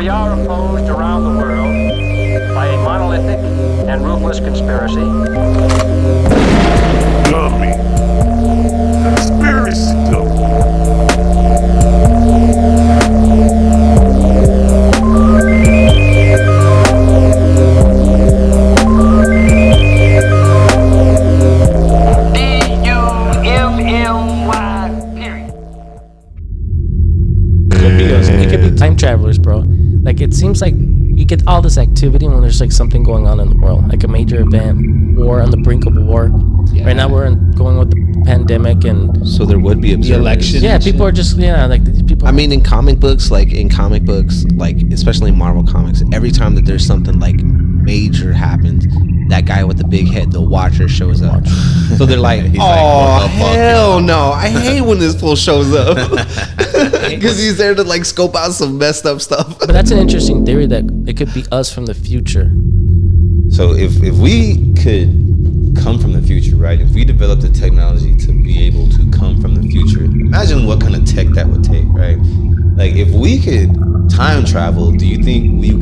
We are opposed around the world by a monolithic and ruthless conspiracy. Dummy. Conspiracy dummy. It could be time travelers, bro. Like, it seems like you get all this activity when there's like something going on in the world, like a major event, war, on the brink of a war. Yeah. Right now we're going with the pandemic, and so there would be the election. Yeah, people are just like these people. I mean, in comic books, like especially Marvel comics, every time that there's something like major happens, that guy with the big head, the Watcher, shows up. So they're like, oh, hell no. I hate when this fool shows up. Because he's there to like scope out some messed up stuff. But that's an interesting theory that it could be us from the future. So if we could come from the future, right? If we developed the technology to be able to come from the future, imagine what kind of tech that would take, right? Like, if we could time travel, do you think we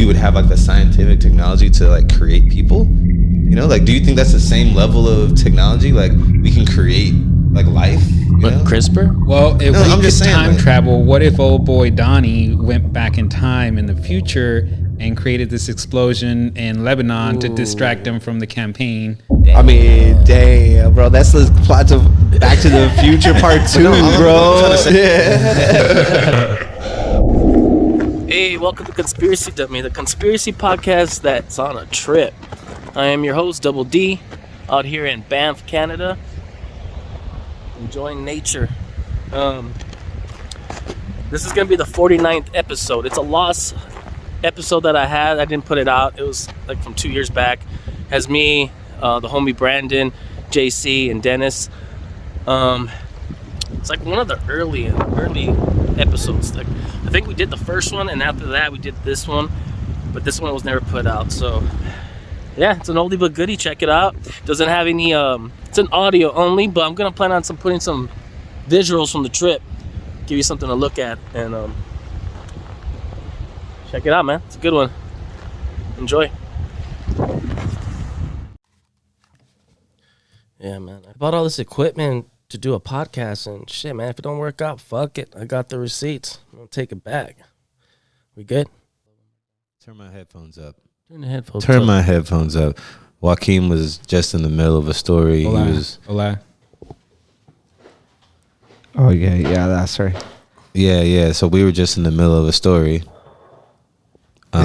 would have like the scientific technology to like create people? You know, like, do you think that's the same level of technology? Like, we can create like life, you know? CRISPR? Well, if we could time travel, what if old boy Donnie went back in time in the future and created this explosion in Lebanon to distract them from the campaign? I mean, damn, bro, that's the plot to Back to the Future Part 2, bro. Hey, welcome to Conspiracy Dummy, the conspiracy podcast that's on a trip. I am your host, Double D, out here in Banff, Canada, enjoying nature. This is going to be the 49th episode. It's a lost episode that I had. I didn't put it out. It was like from 2 years back. It has me, the homie Brandon, JC, and Dennis. It's like one of the early episodes. Like, I think we did the first one, and after that we did this one, but this one was never put out. So yeah, it's an oldie but goodie. Check it out. Doesn't have any it's an audio only, but I'm gonna plan on putting some visuals from the trip, give you something to look at, and check it out, man. It's a good one. Enjoy. Yeah, man, I bought all this equipment to do a podcast, and shit, man, if it don't work out, fuck it. I got the receipts. I'm gonna take it back. We good? Turn my headphones up. Turn my headphones up. Joaquin was just in the middle of a story. Hola. Oh, yeah, that's right. Yeah. So we were just in the middle of a story.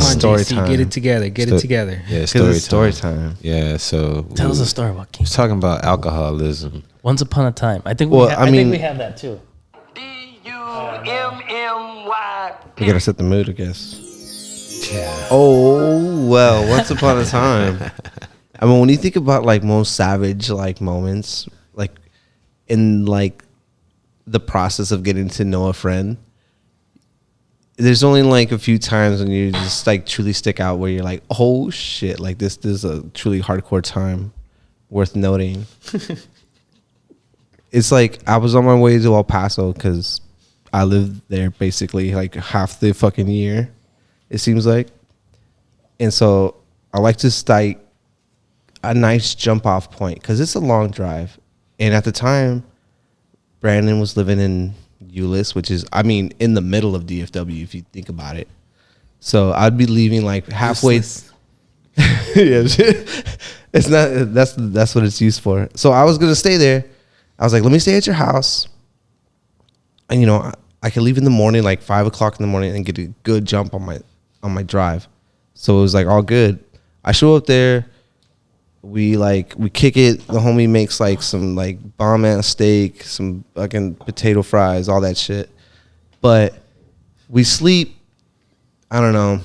Story time. Get it together. Yeah, story time. Yeah, so tell us a story, Joaquin. We're talking about alcoholism. Once upon a time. I think we have that too. D-U-M-M-Y. We gotta set the mood, I guess. Yeah. Oh, well, once upon a time. I mean, when you think about like most savage like moments, like in like the process of getting to know a friend, there's only like a few times when you just like truly stick out where you're like, oh shit, like this is a truly hardcore time worth noting. It's like I was on my way to El Paso because I lived there basically like half the fucking year, it seems like. And so I like to strike a nice jump off point because it's a long drive. And at the time, Brandon was living in Euless, which is, I mean, in the middle of DFW if you think about it. So I'd be leaving like halfway. Yeah, it's not. That's what it's used for. So I was gonna stay there. I was like, let me stay at your house, and you know, I can leave in the morning, like 5 o'clock in the morning, and get a good jump on my drive. So it was like all good. I show up there. We kick it. The homie makes like some like bomb ass steak, some fucking potato fries, all that shit. But we sleep. I don't know.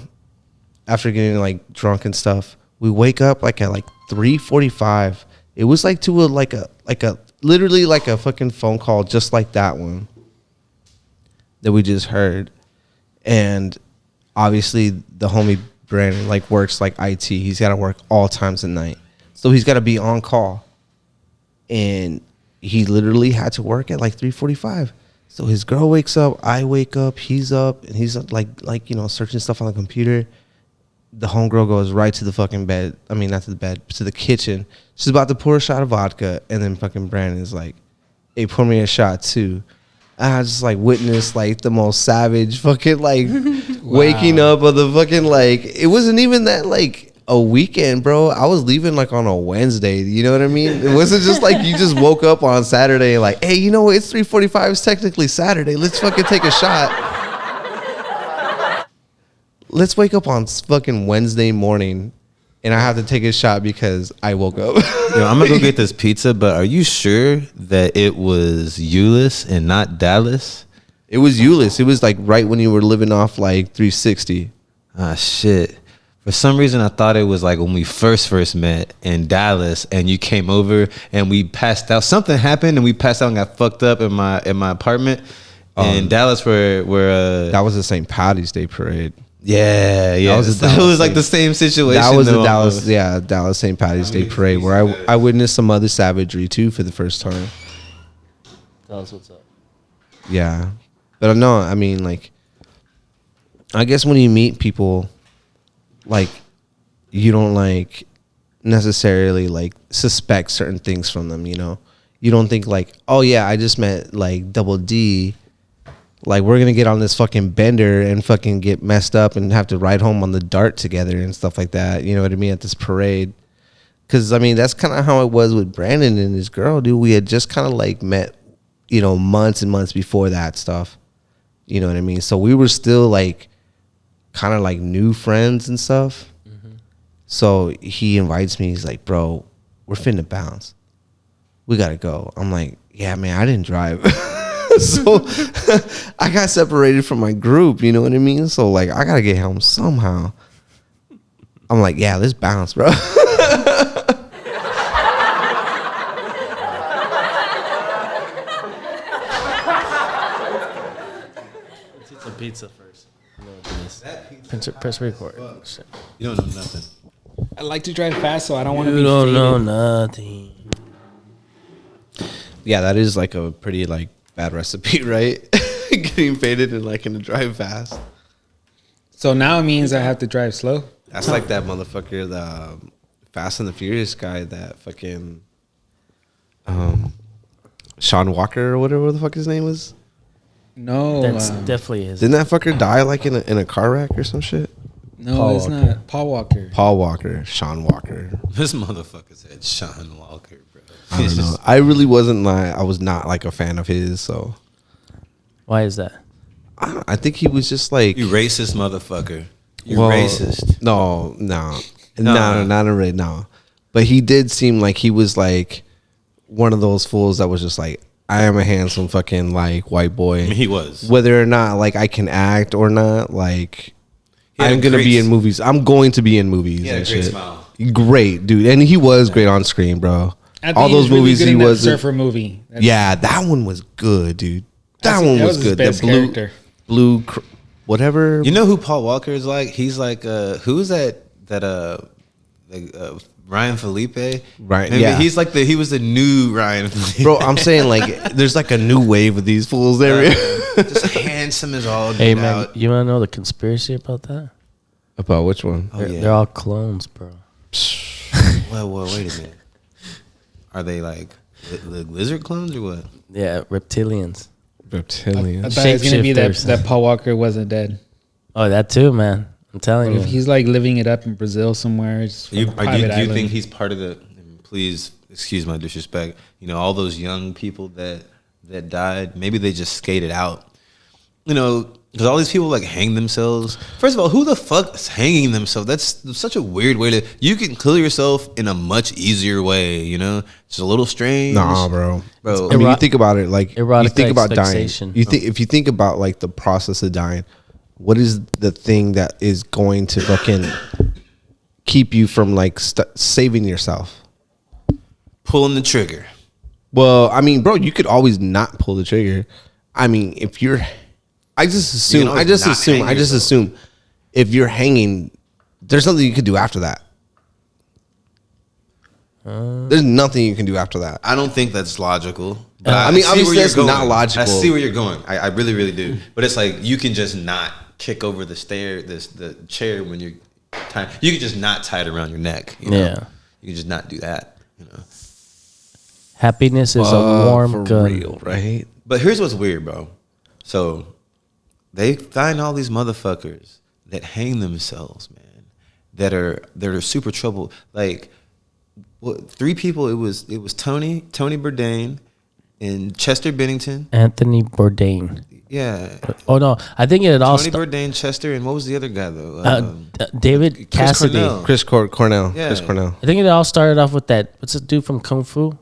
After getting like drunk and stuff, we wake up like at like 3:45. It was like to a literally like a fucking phone call, just like that one that we just heard. And obviously the homie Brandon like works like IT. He's got to work all times at night. So he's got to be on call. And he literally had to work at like 3:45. So his girl wakes up, I wake up, he's up, and he's like searching stuff on the computer. The homegirl goes right to the fucking bed. I mean, not to the bed, to the kitchen. She's about to pour a shot of vodka, and then fucking Brandon is like, "Hey, pour me a shot too." And I just like witnessed like the most savage fucking like waking up of the fucking like. It wasn't even that like a weekend, bro. I was leaving like on a Wednesday. You know what I mean? It wasn't just like you just woke up on Saturday and like, hey, you know what? It's 3:45. It's technically Saturday. Let's fucking take a shot. Let's wake up on fucking Wednesday morning, and I have to take a shot because I woke up. I'm gonna go get this pizza, but are you sure that it was Euless and not Dallas? It was Euless. It was like right when you were living off like 360. Ah, shit. For some reason, I thought it was like when we first met in Dallas, and you came over and we passed out. Something happened, and we passed out and got fucked up in my apartment in Dallas, where that was the St. Patty's Day parade. Yeah. That was it was like the same situation. That was the Dallas St. Patty's Day parade where I witnessed some other savagery too for the first time. Tell us what's up. Yeah, but no, I mean, like, I guess when you meet people, like, you don't like necessarily like suspect certain things from them. You know, you don't think like, oh yeah, I just met like Double D. Like, we're gonna get on this fucking bender and fucking get messed up and have to ride home on the dart together and stuff like that. You know what I mean? At this parade. Because, I mean, that's kind of how it was with Brandon and his girl, dude. We had just kind of, like, met, you know, months and months before that stuff. You know what I mean? So we were still, like, kind of, like, new friends and stuff. Mm-hmm. So he invites me. He's like, bro, we're finna bounce. We got to go. I'm like, yeah, man, I didn't drive. So I got separated from my group, you know what I mean? So like I gotta get home somehow. I'm like, yeah, let's bounce, bro. Let's eat some pizza first. Press record. Shit. You don't know nothing. I like to drive fast, so I don't want to be. You don't faded. know nothing. Yeah, that is like a pretty like bad recipe, right? Getting faded and like in a drive fast. So now it means I have to drive slow. That's like that motherfucker, the Fast and the Furious guy, that fucking Sean Walker or whatever the fuck his name was. No, That's definitely his. Didn't that fucker die like in a car wreck or some shit? no, Paul it's Walker. not Paul Walker. Paul Walker, Sean Walker. This motherfucker said Sean Walker, bro. I don't know. I really wasn't like, I was not like a fan of his, so. Why is that? I think he was just like, You racist motherfucker. You well, racist. No. Not already, no. But he did seem like he was like one of those fools that was just like, I am a handsome fucking like white boy. I mean, he was. Whether or not like I can act or not, like He had I'm a gonna great be in movies. I'm going to be in movies. He had a and great shit. smile. Great, dude. And he was great on screen, bro. I think All those really movies good he in that was in. surfer movie. That's- Yeah, that one was good, dude. That That's- one that was was his good. best The character. whatever. You know who Paul Walker is like? He's like who's that Ryan Felipe? Right, Maybe yeah. He's like he was the new Ryan Felipe. Bro, I'm saying like there's like a new wave of these fools there. Just handsome as all Hey get man, out. you wanna know the conspiracy about that? About which one? Oh, They're, yeah. they're all clones, bro. Well, wait a minute. Are they like lizard clones or what? Yeah, reptilians. I Reptilians. thought it was gonna be Shapeshifters. that Paul Walker wasn't dead. Oh, that too, man. I'm telling But you. if he's like living it up in Brazil somewhere, it's Do you island. think he's part of the? Please excuse my disrespect. You know, all those young people that died. Maybe they just skated out. You know, because all these people like hang themselves. First of all, who the fuck is hanging themselves? That's such a weird way to. You can kill yourself in a much easier way. You know, it's a little strange. Nah, bro. Bro. I mean, you think about it, like you Erotic think about dying. asphyxiation. If you think about like the process of dying, what is the thing that is going to fucking keep you from like saving yourself? Pulling the trigger. Well, I mean, bro, you could always not pull the trigger. I mean, if you're, I just assume, always not hang yourself. assume if you're hanging, there's nothing you can do after that. There's nothing you can do after that. I don't think that's logical. But I mean, see obviously where that's you're not going. logical. I see where you're going. I really, really do. But it's like you can just not kick over the chair when you're tied. You can just not tie it around your neck. You know? Yeah. You can just not do that. You know. Happiness is a warm for gun. real, right? But here's what's weird, bro. So they find all these motherfuckers that hang themselves, man. That are super troubled. Like, what? 3 people. It was Tony Bourdain, and Chester Bennington. Anthony Bourdain. Yeah. Oh no, I think it all. Tony Bourdain, Chester, and what was the other guy though? David Cassidy. Cornell. Chris Cornell. Yeah. Chris Cornell. I think it all started off with that. What's the dude from Kung Fu?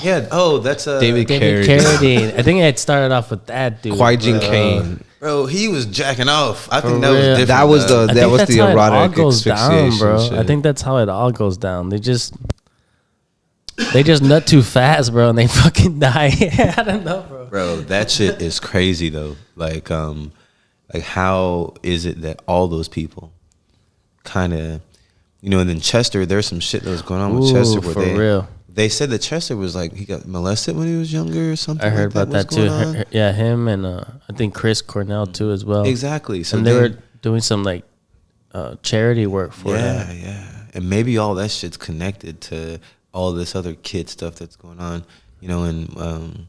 Yeah. Oh, that's David David Carradine. I think it started off with that dude. Kwai Jin Kane. Bro, he was jacking off. I think For that was real. different. That was though. I that think was that's the how it all erotic goes down, asphyxiation bro. shit. I think that's how it all goes down. They just nut too fast, bro, and they fucking die. I don't know, bro. Bro, that shit is crazy though. Like how is it that all those people kind of, you know, and then Chester, there's some shit that was going on with Chester where for real. they said that Chester was like, he got molested when he was younger or something. I heard like about that was too. going on. Yeah, him and I think Chris Cornell too as well. Exactly. So And they then- were doing some like charity work for him. yeah. And maybe all that shit's connected to all this other kid stuff that's going on, you know, and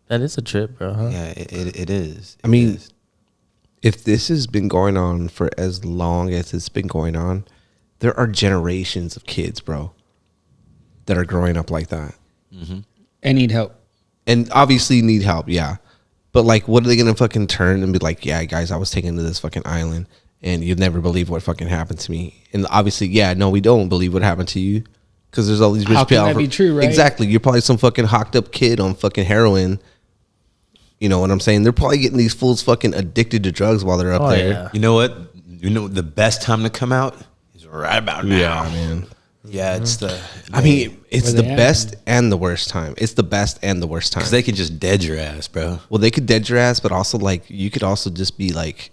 That is a trip, bro. Huh? yeah, it is. I mean, if this has been going on for as long as it's been going on, there are generations of kids, bro, that are growing up like that. I need help. And obviously need help, yeah. But like, what are they gonna fucking turn and be like, yeah, guys, I was taken to this fucking island and you'd never believe what fucking happened to me. And obviously, yeah, no, we don't believe what happened to you. Because there's all these rich How can that people- be true, right? Exactly. You're probably some fucking hocked up kid on fucking heroin. You know what I'm saying? They're probably getting these fools fucking addicted to drugs while they're up Oh, there. yeah. You know what? You know the best time to come out is right about now. Yeah, man. Yeah, it's the. I mean, it's Where the they at? best and the worst time. It's the best and the worst time. because they can just dead your ass, bro. Well, they could dead your ass, but also like you could also just be like,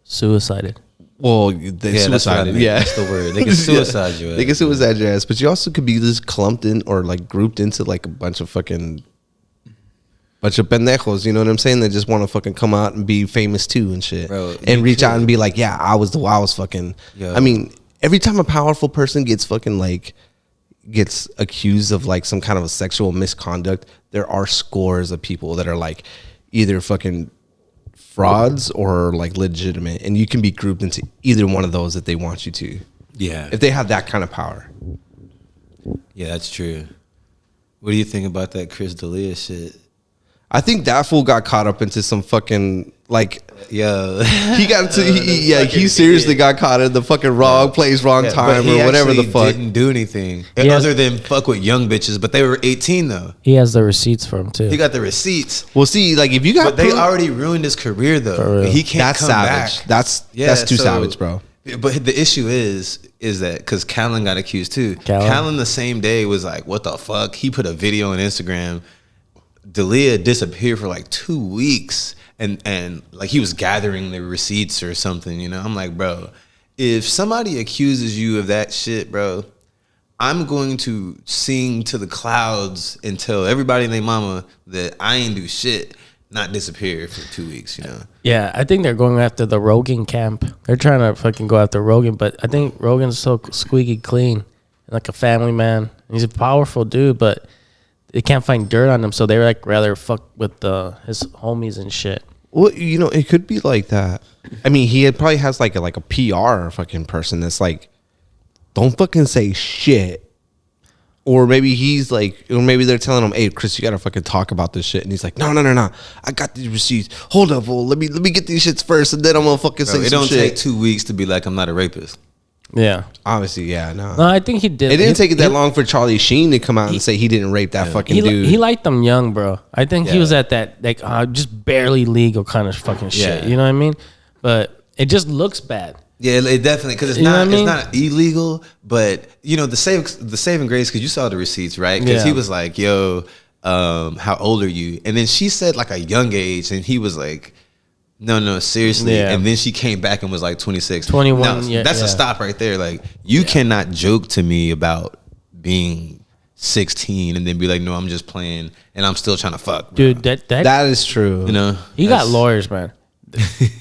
Suicided. well, they Yeah, that's what I suicided. meant. Yeah, That's the word. They can suicide you. They can suicide your ass, but you also could be just clumped in or like grouped into like a bunch of pendejos. You know what I'm saying? That just want to fucking come out and be famous too and shit, Bro, and you reach out could- and be like, yeah, I was fucking. Yo. I mean, every time a powerful person gets fucking like gets accused of like some kind of a sexual misconduct, there are scores of people that are like either fucking frauds or like legitimate, and you can be grouped into either one of those if they want you to, Yeah, if they have that kind of power. yeah, that's true. What do you think about that Chris D'Elia shit? I think that fool got caught up into some fucking like Yo, he got into he seriously got caught in the fucking wrong place, wrong Yeah, time, but he or whatever the actually fuck. didn't do anything He has- other than fuck with young bitches. But they were 18 though. He has the receipts for him too. He got the receipts. Well, see, like if you got But they proof- already ruined his career For though. real. He can't that's come savage. back. That's too savage, bro. But the issue is that because Callan got accused too. Callan the same day was like, "What the fuck?" He put a video on Instagram. D'Elia disappeared for like 2 weeks, and like he was gathering the receipts or something. You know, I'm like, bro, if somebody accuses you of that shit, bro, I'm going to sing to the clouds and tell everybody and their mama that I ain't do shit, not disappear for 2 weeks. You know. Yeah, I think they're going after the Rogan camp. They're trying to fucking go after Rogan, but I think Rogan's so squeaky clean and like a family man. He's a powerful dude, but they can't find dirt on him, so they like rather fuck with his homies and shit. Well, you know, it could be like that. I mean, probably has like a PR fucking person that's like, don't fucking say shit. Or maybe he's like, or maybe they're telling him, hey, Chris, you gotta fucking talk about this shit. And he's like, no. I got these receipts. Hold up, fool. Let me get these shits first, and then I'm gonna fucking Bro, say it some don't shit. take 2 weeks to be like, I'm not a rapist. Yeah. Obviously, yeah, no. No, I think he did. It didn't take it that he- long for Charlie Sheen to come out and say he didn't rape that fucking He, dude. he liked them young, bro. I think he Yeah. was at that like just barely legal kind of fucking shit. Yeah. You know what I mean? But it just looks bad. Yeah, it definitely, because it's You know not what I mean? it's not illegal, but you know the saving grace, because you saw the receipts, right? Because Yeah. he was like, "Yo, how old are you?" And then she said like a young age, and he was like, "No, seriously." Yeah. And then she came back and was like 26, 21, No, yeah, that's yeah. a stop right there. Like you cannot joke to me about being 16 and then be like, no, I'm just playing and I'm still trying to fuck, bro. Dude, That is true. You know, he got lawyers, man.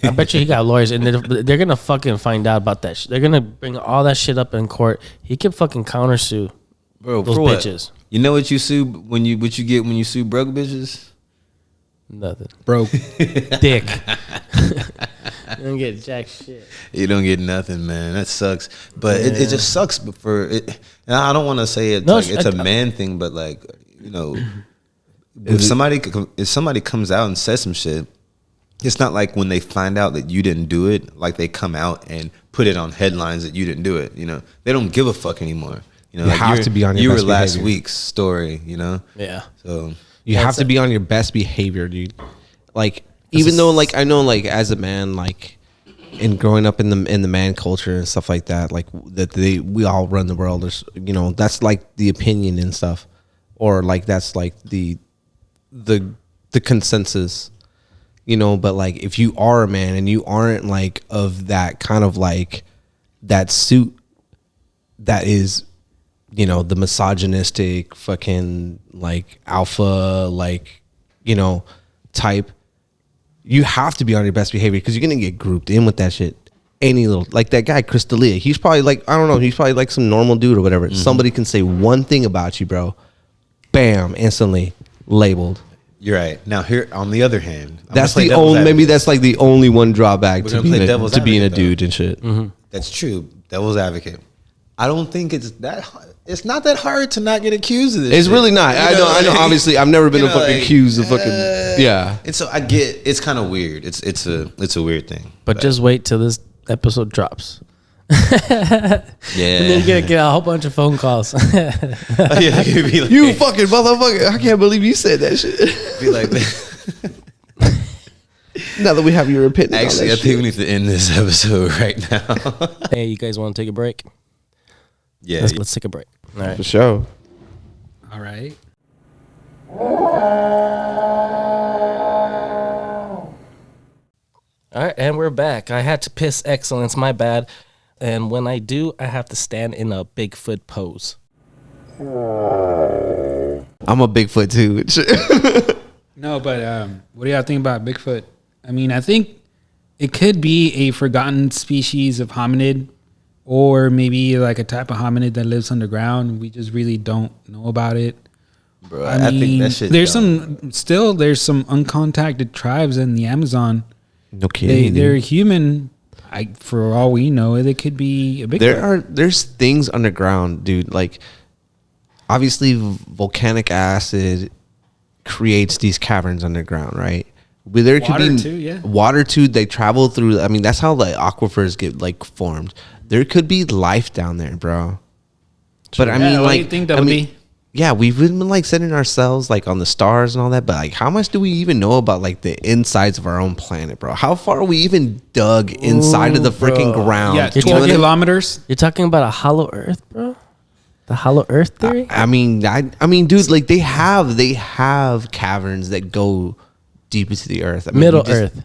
I bet you he got lawyers, and they're gonna fucking find out about that. They're gonna bring all that shit up in court. He can fucking countersue bro. those For what? bitches. You know what you sue what you get when you sue broke bitches? Nothing. Broke. Dick. You don't get jack shit. You don't get nothing, man. That sucks. But it just sucks. But for it, and I don't want to say it like it's a man thing, but like, you know, if somebody comes out and says some shit, it's not like when they find out that you didn't do it, like they come out and put it on headlines that you didn't do it. You know, they don't give a fuck anymore. You know, You like have to be on your you best were last behavior. week's story. You know, Yeah. so You have to be on your best behavior, dude. Like, even though, like, I know, like, as a man, like, and growing up in the man culture and stuff like that, like, that we all run the world. There's, you know, that's like the opinion and stuff, or like that's like the consensus, you know. But like, if you are a man and you aren't like of that kind of like that suit that is, you know, the misogynistic fucking like alpha, like, you know, type, you have to be on your best behavior because you're gonna get grouped in with that shit. Any little, like that guy Chris D'Elia, he's probably like, I don't know, he's probably like some normal dude or whatever. Somebody can say one thing about you, bro, bam, instantly labeled. you're right. Now here, on the other hand, That's the only, maybe that's like the only one drawback We're to gonna play devil's being a advocate, dude and shit. That's true. Devil's advocate. I don't think it's that. It's not that hard to not get accused of this. It's shit. really not. You I know. like, Obviously, I've never been you know, fucking like, accused of fucking. Yeah. And so I get it's kind of weird. It's a weird thing. But just wait till this episode drops. yeah. And then you're gonna get a whole bunch of phone calls. Yeah, it'd be like, You fucking motherfucker! I can't believe you said that shit. be like that. Now that we have your opinion, Actually, I think we need to end this episode right now. Hey, you guys want to take a break? Yeah. Let's take a break. All right. for sure. All right. All right, and we're back. I had to piss excellence, my bad. And when I do, I have to stand in a Bigfoot pose. I'm a Bigfoot too. No, but what do y'all think about Bigfoot? I mean, I think it could be a forgotten species of hominid, or maybe like a type of hominid that lives underground. We just really don't know about it. Bro, I mean, think that shit. there's some uncontacted tribes in the Amazon. No kidding. They're human. For all we know, they could be a Bigfoot. There's things underground, dude. Like, obviously, volcanic acid creates these caverns underground, right? But there could Water be too, yeah. water too. They travel through. I mean, that's how the aquifers get like formed. There could be life down there, bro. But I Yeah, mean, what do you like, think that I would mean, be? yeah, we've been like setting ourselves like on the stars and all that. But like, how much do we even know about like the insides of our own planet, bro? How far are we even dug inside of the freaking ground? Yeah, You're 12 talking- kilometers. You're talking about a hollow Earth, bro? The hollow Earth theory? I mean, dude, like they have caverns that go deep into the earth. I mean, Middle we just- Earth.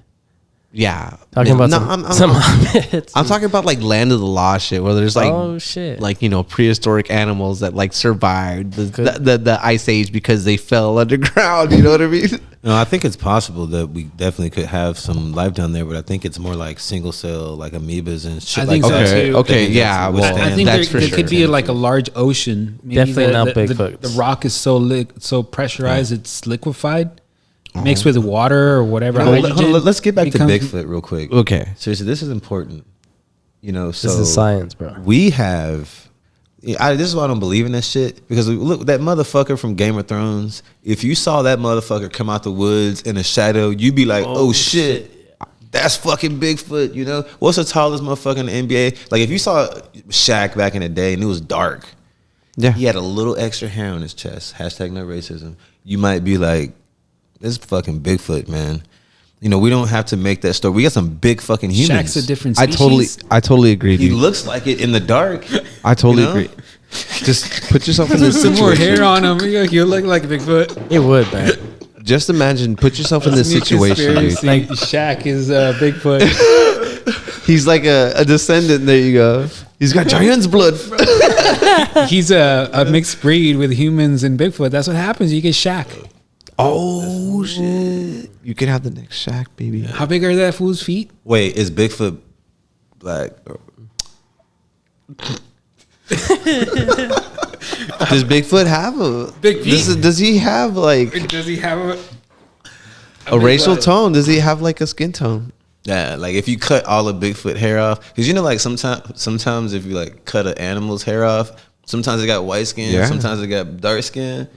Yeah, Talking about some hobbits. I'm talking about like land of the lost shit, where there's like, Oh, shit. like, you know, prehistoric animals that like survived the ice age because they fell underground. You know what I mean? No, I think it's possible that we definitely could have some life down there, but I think it's more like single cell, like amoebas and shit. I think like so, that. too. Okay, yeah. That's- Well, I think that's there for sure. could be like a large ocean. Maybe Definitely not the Bigfoots. rock is so pressurized, it's liquefied, mixed with water or whatever. Hold on, hydrogen let's get back to becomes- Bigfoot real quick. Okay. Seriously, this is important. You know, so This is science, bro. we have. This is why I don't believe in this shit, because look, that motherfucker from Game of Thrones. If you saw that motherfucker come out the woods in a shadow, you'd be like, "Oh shit, that's fucking Bigfoot." You know, what's the tallest motherfucker in the NBA? Like if you saw Shaq back in the day and it was dark, Yeah. he had a little extra hair on his chest. Hashtag no racism. You might be like, "This is fucking Bigfoot, man." You know, we don't have to make that story. We got some big fucking humans. Shaq's a different I species. totally agree. He Dude. looks like it in the dark. I totally you know? agree. Just put yourself in this Some more situation. hair on him. You look like Bigfoot. It would, man. Just imagine, put yourself in this New situation, dude. conspiracy. Like Shaq is Bigfoot. He's like a descendant. There you go. He's got giant's blood. He's a mixed breed with humans and Bigfoot. That's what happens. You get Shaq. Oh shit! You can have the next Shaq, baby. How big are that fool's feet? Wait, is Bigfoot black? Does Bigfoot have a Big feet? Does he have like Does he have a racial tone? Does he have like a skin tone? Yeah, like if you cut all of Bigfoot hair off, because you know, like sometimes if you like cut an animal's hair off, sometimes they got white skin, Yeah. sometimes they got dark skin.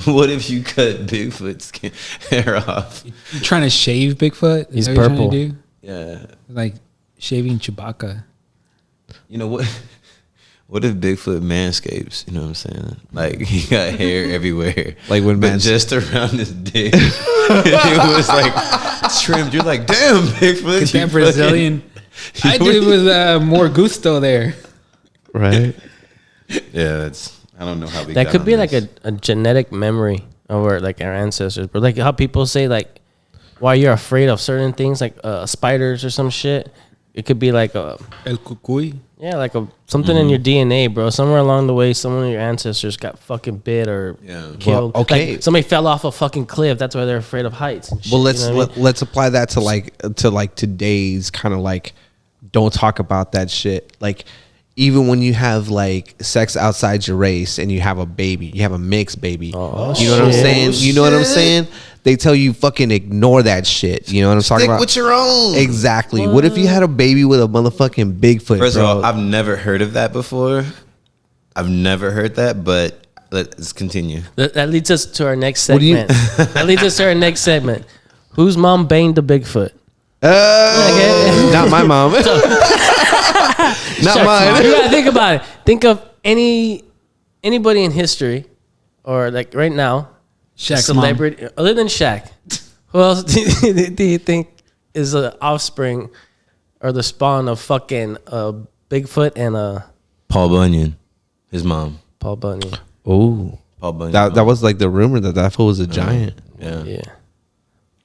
What if you cut Bigfoot's skin hair off? You trying to shave Bigfoot? He's Is that what you're trying purple. to do? Yeah, Like shaving Chewbacca. you know what? What if Bigfoot manscapes? You know what I'm saying? Like he got hair everywhere, Like when but just around his dick, it was like trimmed. You're like, damn, Bigfoot. Get you that Brazilian. I fucking- did it with more gusto there. Right. Yeah, that's. I don't know how we. That got could on be like this. a genetic memory of our, like our ancestors, but like how people say like why you're afraid of certain things like spiders or some shit. It could be like a El cucuy. like a something in your DNA, bro. Somewhere along the way, someone of your ancestors got fucking bit or Yeah. killed. Well, okay. Like, somebody fell off a fucking cliff. That's why they're afraid of heights. And shit, Well, you know what I mean? let's apply that to like today's kind of like don't talk about that shit. Like even when you have like sex outside your race and you have a baby, you have a mixed baby. Oh, you know what I'm shit. saying? You know what I'm saying? They tell you fucking ignore that shit. You know what I'm talking Stick about? with your own. Exactly. What if you had a baby with a motherfucking Bigfoot, First bro? of all, I've never heard of that before. I've never heard that, but let's continue. That leads us to our next What do you- segment. That leads us to our next segment. Whose mom banged the Bigfoot? Not my mom. Not mine. You gotta think about it. Think of anybody in history, or like right now, Shaq's celebrity other than Shaq. Who else do you think is the offspring or the spawn of fucking Bigfoot and Paul Bunyan, his mom. Paul Bunyan? Oh, Paul Bunyan. that was like the rumor that fool was a giant. yeah. Yeah.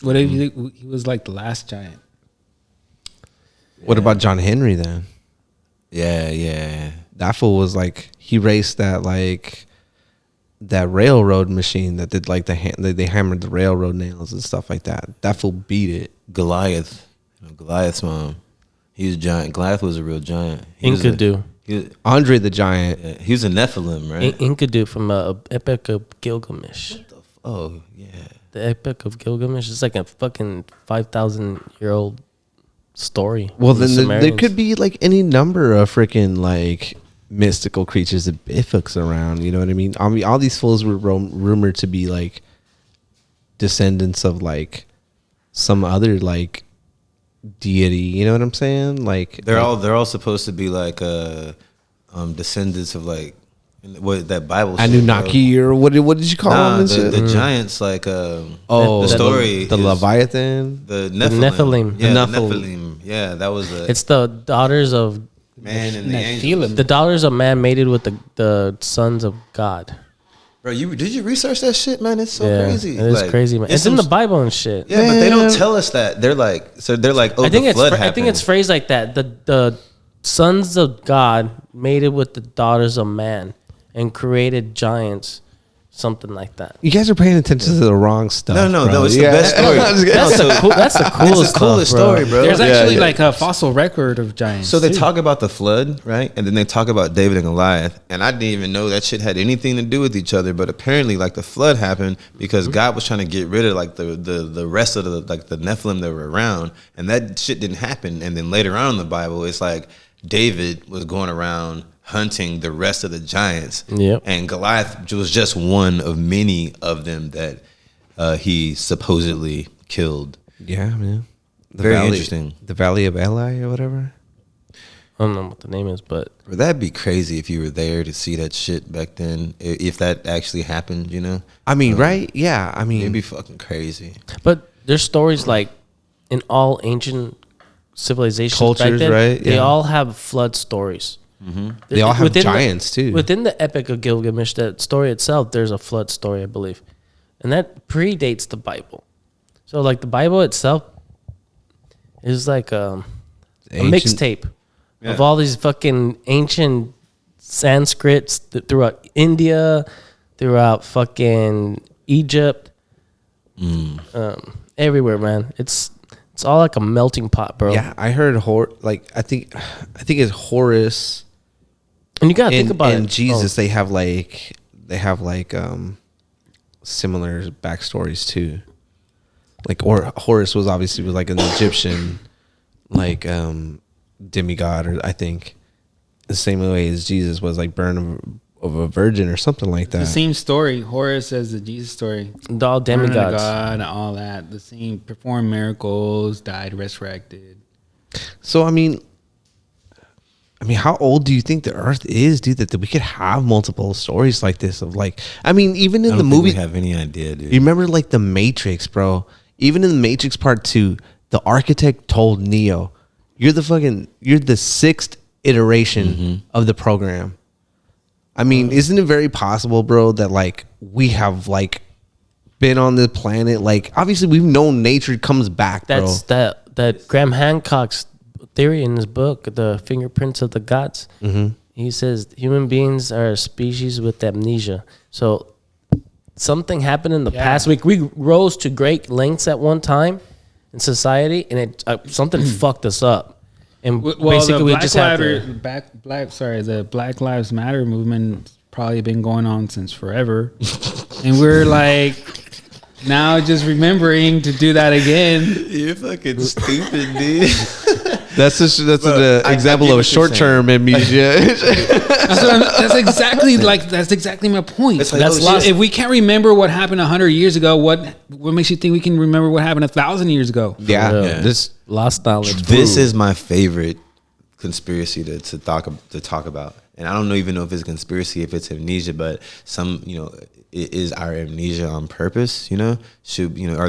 What if he was like the last giant? What about John Henry then? Yeah. That fool was like he raced that railroad machine that did like they hammered the railroad nails and stuff like that. That fool beat it. Goliath. Goliath's mom. He was a giant. Goliath was a real giant. He was Enkidu. Andre the Giant. He was a Nephilim, right? Enkidu from Epic of Gilgamesh. Oh, yeah. The Epic of Gilgamesh is like a fucking 5,000-year-old story. Well, of the then there Sumerians. could be like any number of freaking like mystical creatures that Bigfoot's around. You know what I mean? All these fools were rumored to be like descendants of like some other like deity. You know what I'm saying? Like They're all supposed to be like descendants of like what that Bible shit, Anunnaki or what did you call them? And shit? the giants like the story the is Leviathan. the Nephilim. Yeah, The the Nephilim. Nephilim. Yeah, that was a It's the daughters of man and the angels. Nephilim. the daughters of man mated with the sons of God. Bro, did you research that shit, man? It's so Yeah, crazy. it is Like, crazy, man. It's in the some- Bible and shit. Yeah, but they don't Man. tell us that. They're like, oh, I think the it's flood I happened. think it's phrased like that. The sons of God mated with the daughters of man and created giants, something like that. You guys are paying attention to the wrong stuff. No, bro. it's the best story. I'm just kidding. That's the coolest, It's the coolest stuff, bro. story, bro. There's Yeah, actually yeah. like a fossil record of giants. So they too. talk about the flood, right? And then they talk about David and Goliath. And I didn't even know that shit had anything to do with each other. But apparently, like the flood happened because God was trying to get rid of like the rest of the Nephilim that were around, and that shit didn't happen. And then later on in the Bible, it's like David was going around hunting the rest of the giants. Yep. And Goliath was just one of many of them that he supposedly killed. Yeah, man. Very interesting. The Valley of Eli or whatever. I don't know what the name is, but Bro, that'd be crazy if you were there to see that shit back then. If that actually happened, you know? I mean, right? Yeah, I mean, It'd be fucking crazy. there's stories like in all ancient civilizations Cultures, back then, right? They Yeah. all have flood stories. They all have Within giants, too. Within the Epic of Gilgamesh, that story itself, there's a flood story, I believe, and that predates the Bible. So, like the Bible itself is like a Ancient- mixtape of all these fucking ancient Sanskrit throughout India, throughout fucking Egypt, everywhere, man. It's all like a melting pot, bro. Yeah, I heard I think it's Horus And you gotta think about it. and Jesus. They have like similar backstories too. Like, or Horus was obviously like an Egyptian like demigod, or I think the same way as Jesus was like born of a virgin or something like that. The same story. Horus says the Jesus story. All demigods. God, all that. The same, performed miracles, died, resurrected. So I mean, how old do you think the Earth is, dude? That we could have multiple stories like this of like, I mean, even in the movie, we have any idea, dude. you remember like the Matrix, bro? Even in the Matrix Part 2, the architect told Neo, "You're the 6th iteration of the program." I mean, isn't it very possible, bro, that like we have like been on the planet? Like, obviously, we've known nature comes back, bro. That's that Graham Hancock's theory in his book, The Fingerprints of the Gods. He says human beings are a species with amnesia. So something happened in the past week. We rose to great lengths at one time in society, and it something fucked us up. And basically, we just have to. The Black Lives Matter movement probably been going on since forever, and we're like now just remembering to do that again. You're fucking stupid, dude. That's an example of a short-term amnesia. That's exactly my point. It's like, That's oh, shit. if we can't remember what happened 100 years ago, what makes you think we can remember what happened 1,000 years ago? Yeah, Yeah. this Lost knowledge. This is my favorite conspiracy to talk about, and I don't even know if it's a conspiracy, if it's amnesia, but it is our amnesia on purpose. Are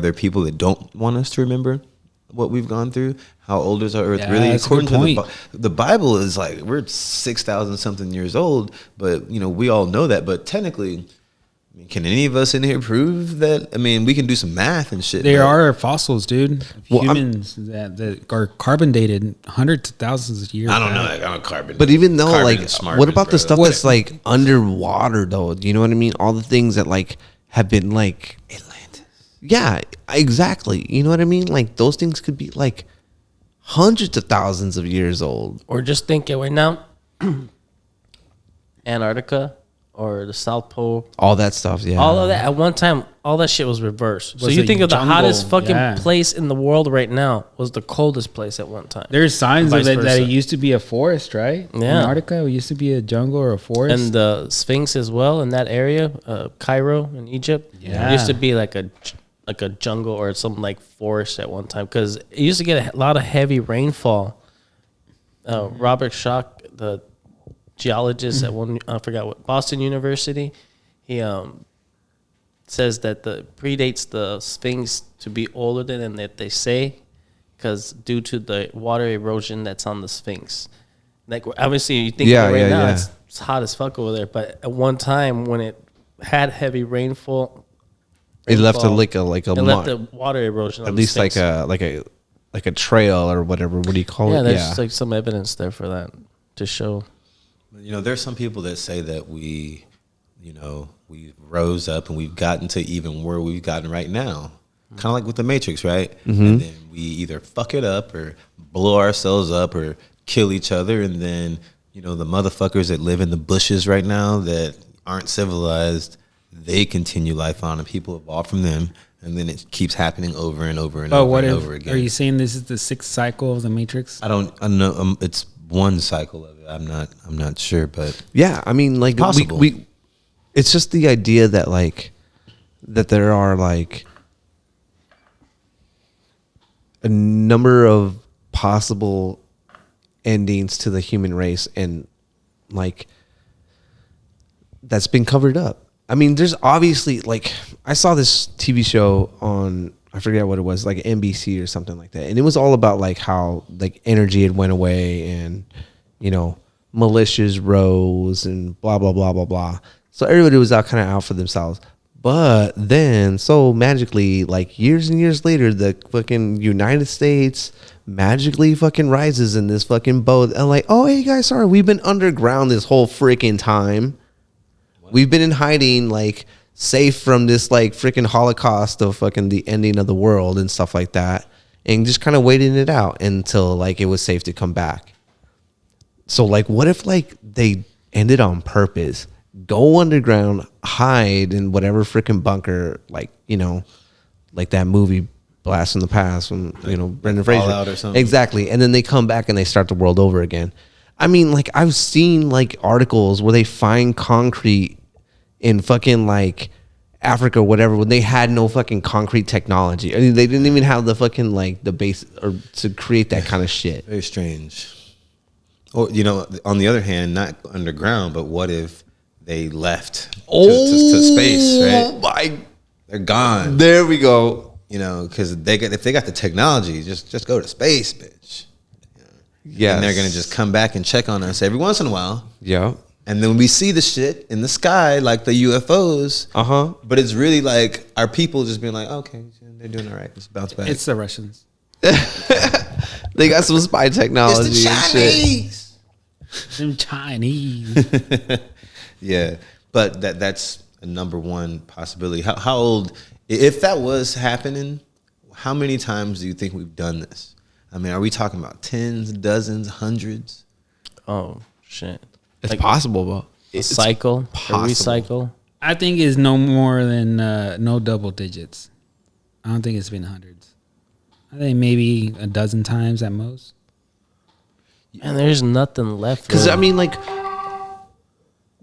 there people that don't want us to remember what we've gone through? How old is our Earth really? That's a According good to point. the Bible, is like we're 6,000 something years old, but we all know that. But technically, I mean, can any of us in here prove that? I mean, we can do some math and shit. There but are fossils, dude. Of Well, humans that are carbon dated hundreds of thousands of years. I don't know. back. Like, I'm a carbon. But even though, carbon like, and smart what about the bro. stuff that's like underwater, though? You know what I mean? All the things that like have been like Atlantis? Yeah, exactly. You know what I mean? Like those things could be like hundreds of thousands of years old. Or just think it right now, Antarctica or the South Pole. All that stuff, yeah. All of that at one time, all that shit was reversed. So Was you a think of the jungle, hottest fucking yeah. place in the world right now was the coldest place at one time. There's signs Vice of it that versa. it used to be a forest, right? Yeah. Antarctica, it used to be a jungle or a forest. And the Sphinx as well in that area, Cairo in Egypt. Yeah. It used to be like a jungle or something like forest at one time because it used to get a lot of heavy rainfall. Robert Schoch, the geologist at Boston University, he says that the predates the Sphinx to be older than that they say, because due to the water erosion that's on the Sphinx. Like obviously you think Yeah, right yeah, now yeah. it's hot as fuck over there, but at one time when it had heavy rainfall, It left a it mark. left the water erosion. At on the least like Sphinx. a trail or whatever. What do you call Yeah, it? there's like some evidence there for that to show. There's some people that say that we rose up and we've gotten to even where we've gotten right now. Kind of like with the Matrix, right? And then we either fuck it up or blow ourselves up or kill each other. And then, the motherfuckers that live in the bushes right now that aren't civilized, they continue life on and people evolve from them. And then it keeps happening over and over and over again. Are you saying this is the sixth cycle of the Matrix? I know. It's one cycle of it. I'm not sure, but Yeah, I mean, like Possible. we it's just the idea that like that there are like a number of possible endings to the human race, and like that's been covered up. I mean, there's obviously like I saw this TV show on, I forget what it was, like NBC or something like that, and it was all about like how like energy had went away and militias rose and blah blah blah blah blah. So everybody was out kind of out for themselves. But then, so magically, like years and years later, the fucking United States magically fucking rises in this fucking boat and like, oh hey guys, sorry, we've been underground this whole freaking time. We've been in hiding, like safe from this like freaking Holocaust of fucking the ending of the world and stuff like that, and just kind of waiting it out until like it was safe to come back. So like, what if like they ended on purpose, go underground, hide in whatever freaking bunker, like, you know, like that movie Blast from the Past when, you know, Brendan Fraser. Fallout or something. Exactly. And then they come back and they start the world over again. I mean, like I've seen like articles where they find concrete in fucking like Africa or whatever when they had no fucking concrete technology. I mean, they didn't even have the fucking like the base or to create that kind of shit. Very strange. Or, you know, on the other hand, not underground, but what if they left to space, right? Oh my! They're gone. There we go. You know, because if they got the technology, just go to space, bitch. Yeah, and they're gonna just come back and check on us every once in a while. Yeah. And then we see the shit in the sky, like the UFOs. But it's really like our people just being like, okay, they're doing all right. Let's bounce back. It's the Russians. They got some spy technology. It's the and shit. Chinese. Them Chinese. Yeah, but that's a number one possibility. How old, if that was happening, how many times do you think we've done this? I mean, are we talking about tens, dozens, hundreds? Oh shit! It's Like possible, but a cycle, a recycle. I think it's no more than no double digits. I don't think it's been hundreds. I think maybe a dozen times at most. And there's nothing left. because I mean, like,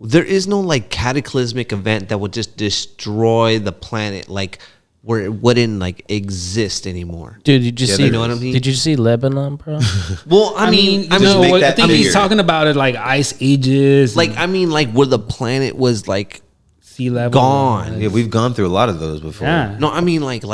there is no like cataclysmic event that would just destroy the planet, like where it wouldn't like exist anymore. dude, did you see? you know what I mean? Did you see Lebanon, bro? Well, I mean, I make that think he's bigger. talking about it like ice ages, like, I mean, like where the planet was like sea level gone. Yeah, we've gone through a lot of those before. Yeah. No, I mean like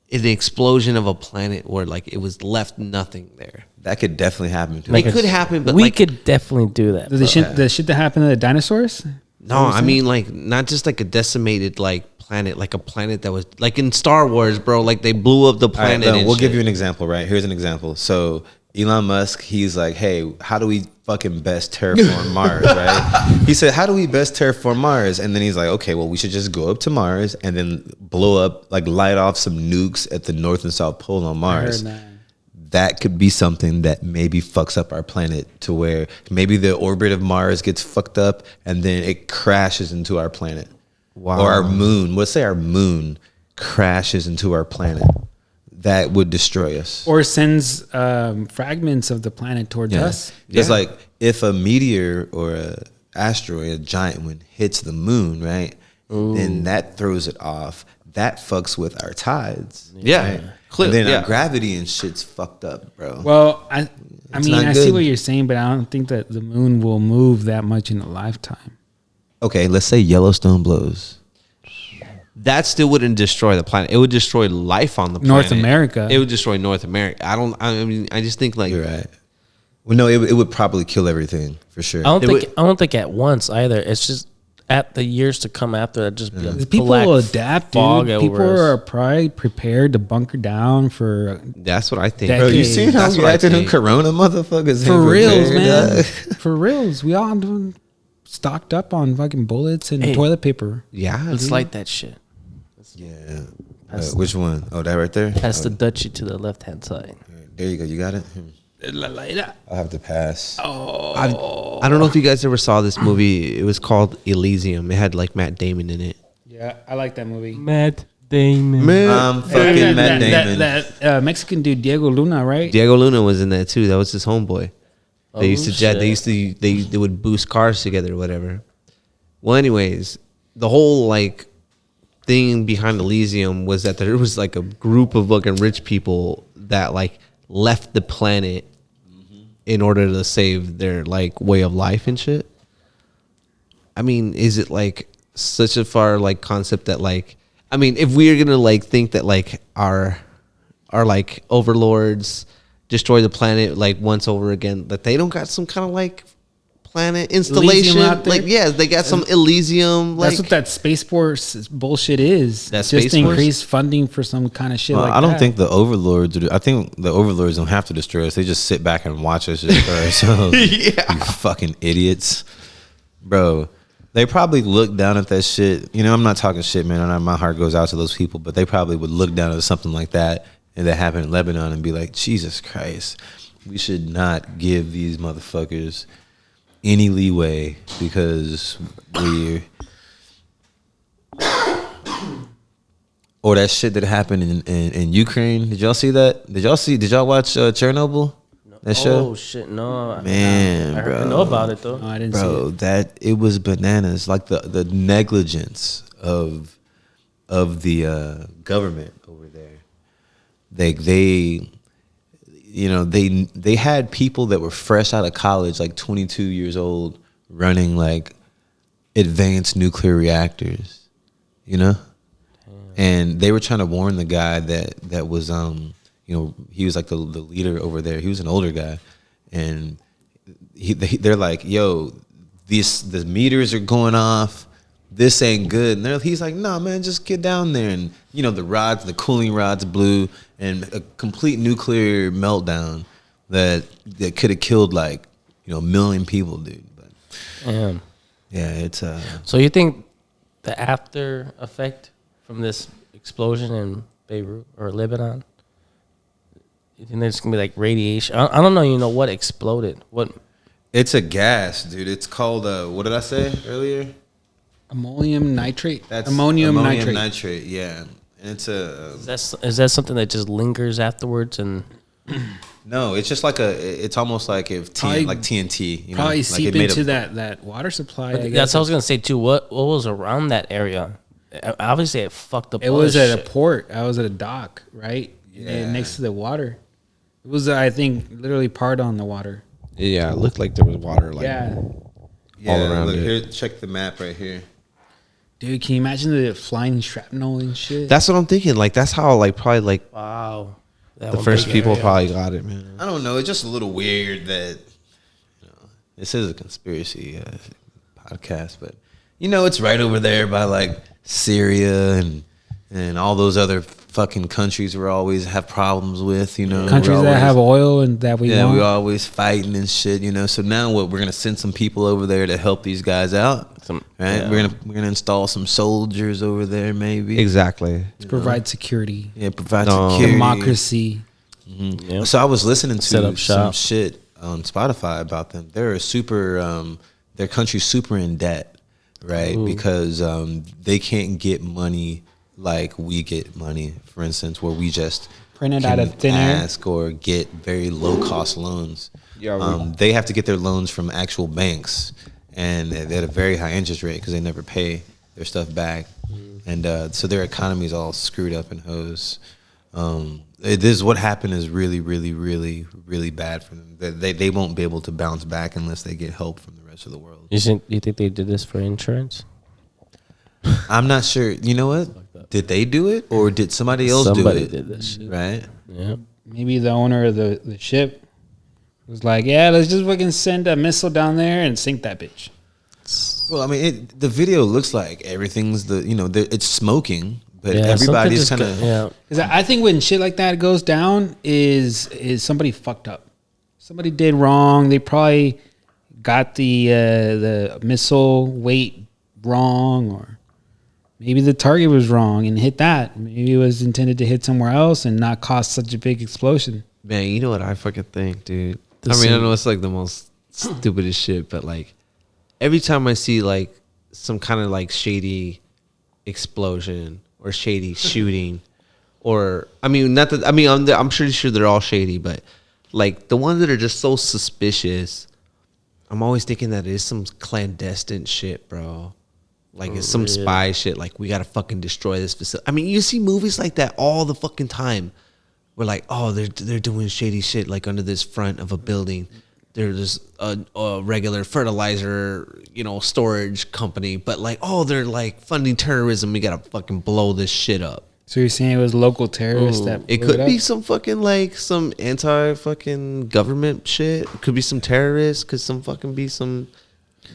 in the explosion of a planet where like it was left nothing there. That could definitely happen too. It could happen, but we like, could definitely do that. The bro. shit that happened to the dinosaurs. no, I mean like not just like a decimated like planet, like a planet that was like in Star Wars, bro. Like they blew up the All right, planet. then and we'll shit. give you an example, right? Here's an example. So Elon Musk, he's like, hey, how do we fucking best terraform Mars, right? He said, how do we best terraform Mars? And then he's like, okay, well, we should just go up to Mars and then blow up, like light off some nukes at the North and South Pole on Mars. That could be something that maybe fucks up our planet to where maybe the orbit of Mars gets fucked up and then it crashes into our planet. Wow. Or our moon. Let's say our moon crashes into our planet. That would destroy us. Or sends fragments of the planet towards us. It's like if a meteor or a asteroid, a giant one, hits the moon, right? Then that throws it off. That fucks with our tides. Yeah. Right? Clear, And then yeah. our gravity and shit's fucked up, bro. Well, I mean, not I see good. what you're saying, but I don't think that the moon will move that much in a lifetime. Okay, let's say Yellowstone blows. That still wouldn't destroy the planet. It would destroy life on the planet. North America. It would destroy North America. I mean, I just think like You're right. Well, no, it would probably kill everything for sure. I It don't think at once either. It's just at the years to come after that. Just be a People black will adapt, fog dude. over People us. are probably prepared to bunker down for that's what I think. Bro, you seen how That's we what I acted in think. Corona, motherfuckers? for ain't reals, prepared, man. dog. For reals, we all stocked up on fucking bullets and Hey. toilet paper. Yeah, Let's dude. light that shit. Yeah. Which one? Oh, that right there? That's Oh, the Dutchie to the left hand side. there you go. You got it? I'll have to pass. I don't know if you guys ever saw this movie. It was called Elysium. It had like Matt Damon in it. Yeah, I like that movie. Matt Damon. Fucking Matt Damon. That Mexican dude Diego Luna, right? Diego Luna was in that too. That was his homeboy. They used to jet. shit. They used to. They would boost cars together, or whatever. Well, anyways, the whole like thing behind Elysium was that there was like a group of fucking rich people that like left the planet in order to save their like way of life and shit. I mean, is it like such a far like concept that like, I mean, if we're gonna like think that like our like overlords destroy the planet like once over again, that they don't got some kind of like planet installation. Elysium out there? Like, yeah, they got some Elysium. Like, That's what that Space Force bullshit is. That Just Space Force? increase funding for some kind of shit Well, like I don't that. think the overlords. I think the overlords don't have to destroy us. They just sit back and watch us destroy ourselves. Yeah. You fucking idiots, bro. They probably look down at that shit. You know, I'm not talking shit, man. I know my heart goes out to those people, but they probably would look down at something like that and that happened in Lebanon and be like, Jesus Christ, we should not give these motherfuckers any leeway because we're. Or that shit that happened in Ukraine. Did y'all see that? Did y'all watch Chernobyl? That show? Oh shit, no. Man, I bro. know about it though. No, I didn't see Bro, it. it was bananas. Like the negligence of the government over there. They you know, they had people that were fresh out of college, like 22 years old, running like advanced nuclear reactors, you know? And they were trying to warn the guy that was you know, he was like the leader over there. He was an older guy, and they're like, yo, the meters are going off. This ain't good. And he's like, nah, man, just get down there. And you know, the cooling rods blew, and a complete nuclear meltdown that could have killed like, you know, 1 million people, dude. But Damn. yeah, it's So you think the after effect from this explosion in Beirut or Lebanon? You think there's gonna be like radiation? I don't know. You know what exploded? What? it's a gas, dude. It's called what did I say earlier? Ammonium nitrate. That's ammonium nitrate. nitrate. Yeah, and it's a Is that something that just lingers afterwards? And no. It's just like it's almost like Probably- like TNT. You know, Probably like seep it made into a- that water supply. I that's guess. what I was gonna say too. What was around that area? Obviously, it fucked up. It all was this at a shit. port. I was at a dock, right? Yeah. Next to the water. It was, I think, literally part on the water. yeah, it looked like there was water like Yeah. Yeah, around look, it. here, check the map right here. Dude, can you imagine the flying shrapnel and shit? That's what I'm thinking. Like, that's how, like, probably, like, Wow. That the one first big people area. probably got it, man. I don't know. It's just a little weird that, you know, this is a conspiracy podcast, but you know, it's right over there by like Syria and all those other fucking countries we always have problems with. You know, Countries We're that always- have oil and that we yeah, want. we're always fighting and shit. You know, so now what? We're gonna send some people over there to help these guys out. Right? Yeah. We're gonna install some soldiers over there, maybe. Exactly. to provide security, Yeah, provide No. security. democracy. Yeah. So I was listening Set to up some shop. shit on Spotify about them. They're their country's super in debt, right? Ooh. Because they can't get money like we get money, for instance, where we just Print it can out of thin air. ask or get very low cost loans. Yeah, They have to get their loans from actual banks, and they're at a very high interest rate because they never pay their stuff back, and so their economy is all screwed up and hosed. This what happened is really, really, really, really bad for them. They won't be able to bounce back unless they get help from the rest of the world. You think they did this for insurance? I'm not sure. You know what? Did they do it or did somebody else Somebody do it? did this shit. Right? Yeah. Maybe the owner of the ship was like, "Yeah, let's just fucking send a missile down there and sink that bitch." Well, I mean, the video looks like everything's it's smoking, but Yeah, everybody's something kind just of yeah. Because I think when shit like that goes down, is somebody fucked up. Somebody did wrong. They probably got the missile weight wrong, or maybe the target was wrong and hit that. Maybe it was intended to hit somewhere else and not cause such a big explosion. Man, you know what I fucking think, dude? The I mean, I scene- know it's like the most stupidest shit, but like every time I see like some kind of like shady explosion or shady shooting, or I mean, not that I mean, I'm pretty sure they're all shady, but like the ones that are just so suspicious, I'm always thinking that it's some clandestine shit, bro. Like it's some spy shit. Like we gotta fucking destroy this facility. I mean, you see movies like that all the fucking time. We're like, oh, they're doing shady shit like under this front of a building. There's a regular fertilizer, storage company, but like, oh, they're like funding terrorism. We gotta fucking blow this shit up. So you're saying it was local terrorists that It blew could up? be some fucking like some anti fucking government shit. It could be some terrorists. Could some fucking be some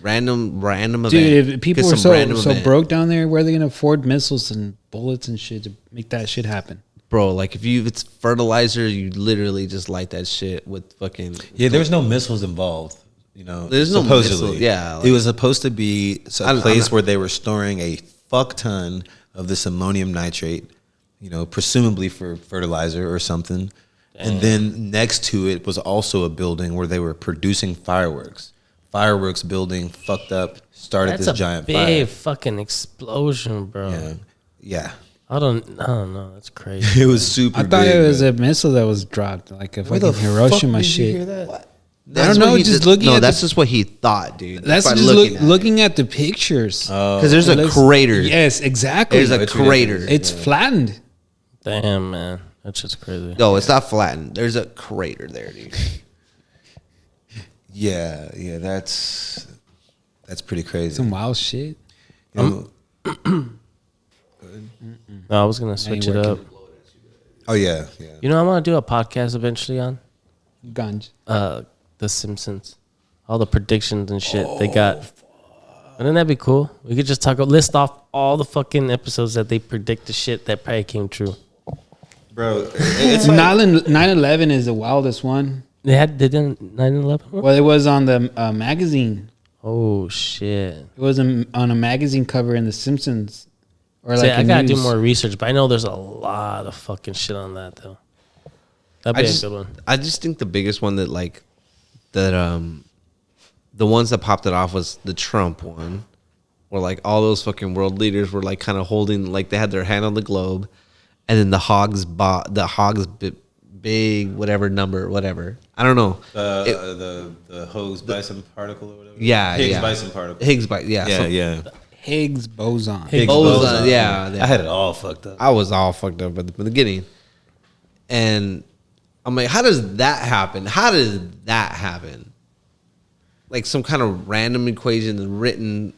Random event. Dude, if people Get were some random so event. broke down there, where are they gonna afford missiles and bullets and shit to make that shit happen? Bro, like if it's fertilizer, you literally just light that shit with fucking. Yeah, there was no missiles involved. You know, There's no supposedly. missile, yeah, It was supposed to be I'm a place not- where they were storing a fuck ton of this ammonium nitrate, you know, presumably for fertilizer or something. And then next to it was also a building where they were producing fireworks. Fireworks building fucked up, started That's this a giant big fire. fucking explosion, bro. Yeah. Yeah. I don't know. That's crazy. It was super I thought big, it was man. a missile that was dropped, like a Where the fucking Hiroshima fuck did you hear shit. that? I don't know, what he just did- looking No, at that's the- just what he thought, dude. That's by just looking at it. looking at the pictures. Because there's It a looks- crater. Yes, exactly. There's a It's crater. ridiculous. It's flattened. Damn, man. That's just crazy. No, it's not flattened. There's a crater there, dude. Yeah, that's pretty crazy. Some wild shit. You know- No, I was gonna switch it up. oh yeah. You know, I want to do a podcast eventually on Ganj. The Simpsons, all the predictions and shit they got. Wouldn't that be cool? We could just list off all the fucking episodes that they predict the shit that probably came true. Bro, it's like, 9/11 is the wildest one. They did 9/11. Well, it was on the magazine. Oh shit! It was on a magazine cover in The Simpsons. Or See, like I gotta do news. more research, but I know there's a lot of fucking shit on that though. That'd be a good one. I just think the biggest one that the ones that popped it off was the Trump one, where like all those fucking world leaders were like kind of holding, like they had their hand on the globe, and then the hogs big whatever number, whatever, I don't know. the Higgs Bison particle or whatever. Yeah, Higgs yeah. Bison particle. Higgs boson. Yeah, Yeah, so- yeah. Higgs boson. Higgs boson, yeah. I had it all fucked up. I was all fucked up at the beginning, and I'm like, how does that happen? How does that happen? Like some kind of random equation written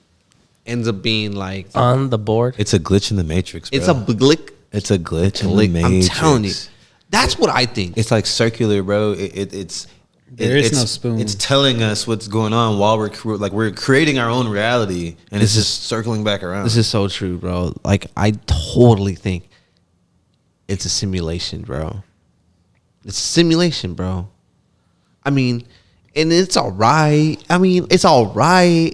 ends up being like On the board. It's a glitch in the matrix, bro. it's a blick. It's a glitch in the I'm matrix. telling you, that's what I think. It's like circular, bro. It's There is it's, no spoon. It's telling us what's going on while we're creating our own reality, and it's just circling back around. This is so true, bro. Like I totally think it's a simulation, bro. It's a simulation, bro. I mean, and it's all right. I mean, it's all right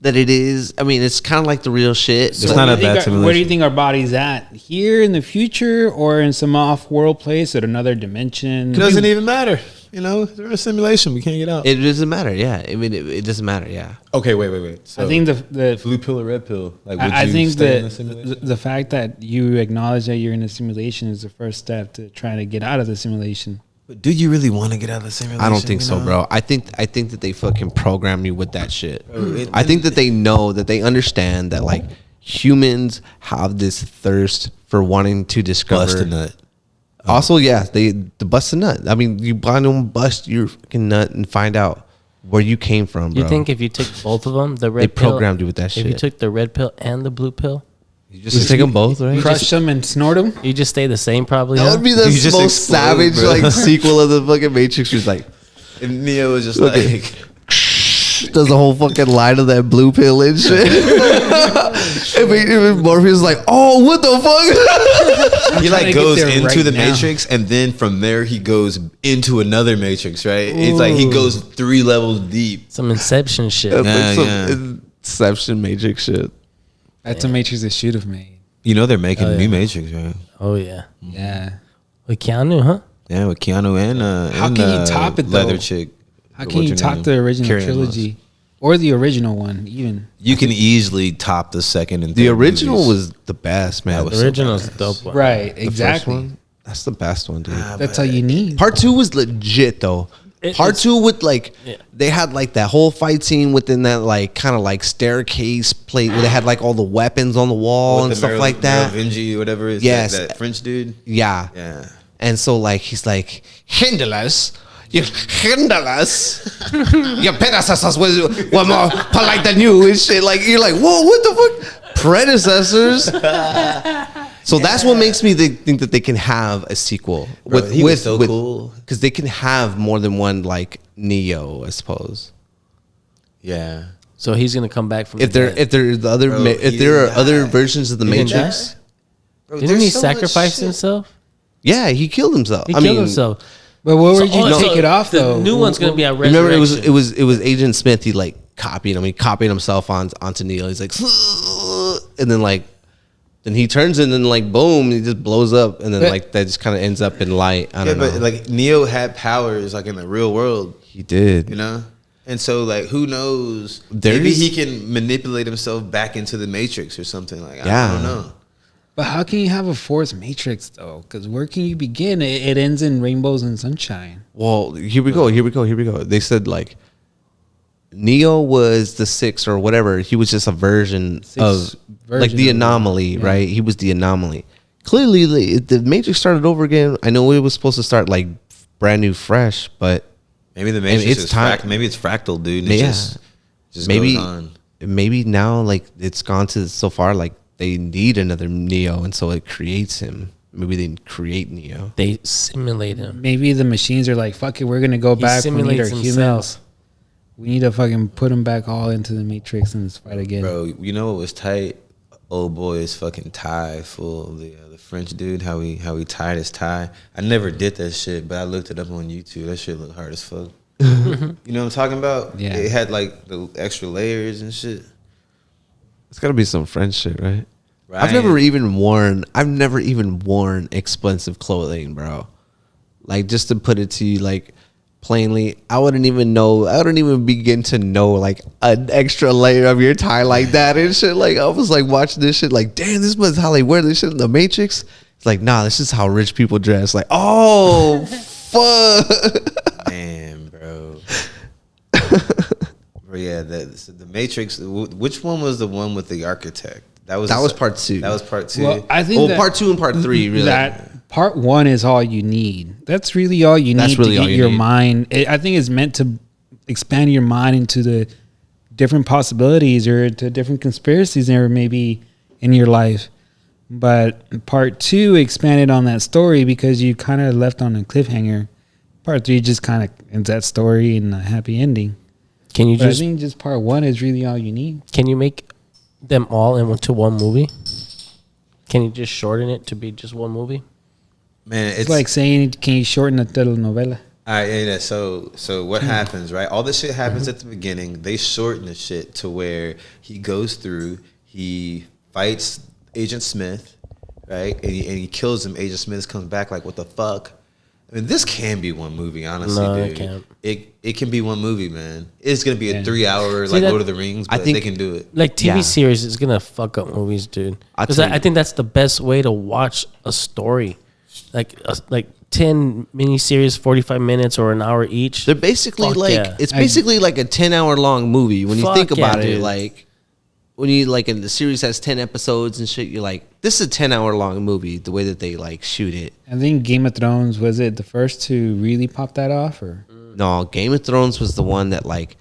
that it is. I mean, it's kind of like the real shit. It's but- not a Where do you bad think simulation. where do you think our body's at? Here in the future, or in some off-world place at another dimension? It doesn't even matter. You know, they're a simulation. We can't get out. It doesn't matter. Yeah, I mean, it doesn't matter. Yeah. Okay, wait. So I think the blue pill or red pill? Like, would I you think stay in that the simulation? the fact that you acknowledge that you're in a simulation is the first step to trying to get out of the simulation. But do you really want to get out of the simulation? I don't think you so, know? bro. I think that they fucking program you with that shit. Bro, I think that they know, that they understand that like humans have this thirst for wanting to discover. Bust a nut. Also, yeah, the bust a nut. I mean, you don't bust your fucking nut and find out where you came from, bro. You think if you took both of them, the red They pill, programmed you with that If you shit. took the red pill and the blue pill, you just take them both, right? Crush them and snort them. you just stay the same, probably. That huh? would be the You just most explode, savage bro. like sequel of the fucking Matrix. Who's like And Neo was just Okay. like, does the whole fucking line of that blue pill and shit. and Morpheus is like, oh, what the fuck? he trying to like get goes there into right the now. Matrix, and then from there he goes into another Matrix, right? It's like he goes 3 levels deep. Some Inception shit. That's Yeah, like some yeah. Inception Matrix shit. That's a Matrix they should have made. You know they're making Oh, a new yeah. Matrix, right? Oh yeah, Yeah. with Keanu, huh? Yeah, with Keanu and How and, can you top it, leather though? chick. How What's can you her top name? the original Carrie-Anne Moss. trilogy, or the original one even? You can easily top the second and The third original movies. was the best, man. That was The so original's a badass. dope one. Right. The first Exactly. one, that's the best one, dude. That's all you need. Part 2 was legit though. Part it's- 2 with like Yeah. they had like that whole fight scene within that like kind of like staircase plate where they had like all the weapons on the wall With and the stuff like that. Merovingi, whatever it is. Yes. That French dude. Yeah. Yeah. And so like he's like, hinder us. You hinder us. Your predecessors were more polite than you and shit. Like you're like, whoa, what the fuck? Predecessors? So that's what makes me think that they can have a sequel Bro, he was so cool. because they can have more than one like Neo, I suppose. Yeah. So he's gonna come back from If the there dead. if there the other Bro, if he there are didn't other die. versions of the He didn't Matrix, Bro, Didn't there's he so much sacrifice shit. himself? yeah, he killed himself. He I killed mean, himself. But what would So- you oh, take so it off the though? new one's gonna be a resurrection. Remember, it was Agent Smith. He like copied him. He copied himself onto Neo. He's like, and then like, then he turns and then like boom, he just blows up, and then But- like that just kind of ends up in light. I Yeah, don't know. but like Neo had powers like in the real world, He did. you know? And so like who knows? There's- Maybe he can manipulate himself back into the Matrix or something like Yeah. I don't know. But how can you have a fourth Matrix though? Because where can you begin? It ends in rainbows and sunshine. Well, here we go. They said like Neo was the sixth or whatever. He was just a version Sixth of version like the of anomaly, it, yeah. right? He was the anomaly. Clearly, the Matrix started over again. I know it was supposed to start like brand new, fresh, but Maybe the Matrix it's is time- maybe it's fractal, dude. It Yeah. just maybe goes on. maybe now like it's gone to so far like they need another Neo, and so it creates him. Maybe they create Neo. They simulate him. Maybe the machines are like, fuck it, we're gonna go He back. We need our simulates humans. himself. We need to fucking put them back all into the Matrix and let's fight again. Bro, you know what was tight? Old boy's fucking tie, full the French dude. How he tied his tie. I never did that shit, but I looked it up on YouTube. That shit looked hard as fuck. You know what I'm talking about? Yeah. It had like the extra layers and shit. It's got to be some French shit, right? Right. I've never even worn expensive clothing, bro. Like, just to put it to you, like, plainly, I wouldn't even begin to know like an extra layer of your tie like that and shit. Like, I was like watching this shit like, damn, this was how they wear this shit in the Matrix. It's like, nah, this is how rich people dress. Like, oh fuck. Man, bro. Bro, yeah, the Matrix. Which one was the one with the architect? That was part two. That was part two. Well, I think Well, that part 2 and part 3 really. that part one is all you need. That's really all you That's need really to all get you your need. mind. I think it's meant to expand your mind into the different possibilities or to different conspiracies there maybe in your life. But part 2 expanded on that story because you kind of left on a cliffhanger. Part 3 just kind of ends that story in a happy ending. Can you But I just think just part 1 is really all you need. can you make them all into one movie? Can you just shorten it to be just one movie? Man, It's like saying, can you shorten a telenovela? Yeah, so what happens, right? All this shit happens at the beginning. They shorten the shit to where he goes through, he fights Agent Smith, right? And he kills him. Agent Smith comes back like, what the fuck? I mean, this can be one movie, honestly, No, dude. it can't. It can be one movie, man. It's gonna be a Yeah. 3-hour See, like that- Lord of the Rings, I but think- they can do it. Like TV Yeah. series is gonna fuck up movies, dude. I'll Because tell you. I think that's the best way to watch a story, like 10 miniseries, 45 minutes or an hour each. They're basically Fuck like yeah. it's basically like a 10-hour long movie when you Fuck think yeah, about it. dude. Like when you like in the series has 10 episodes and shit, you're like, this is a 10-hour long movie. The way that they like shoot it. I think Game of Thrones, was it the first to really pop that off? Or No, Game of Thrones was the one that like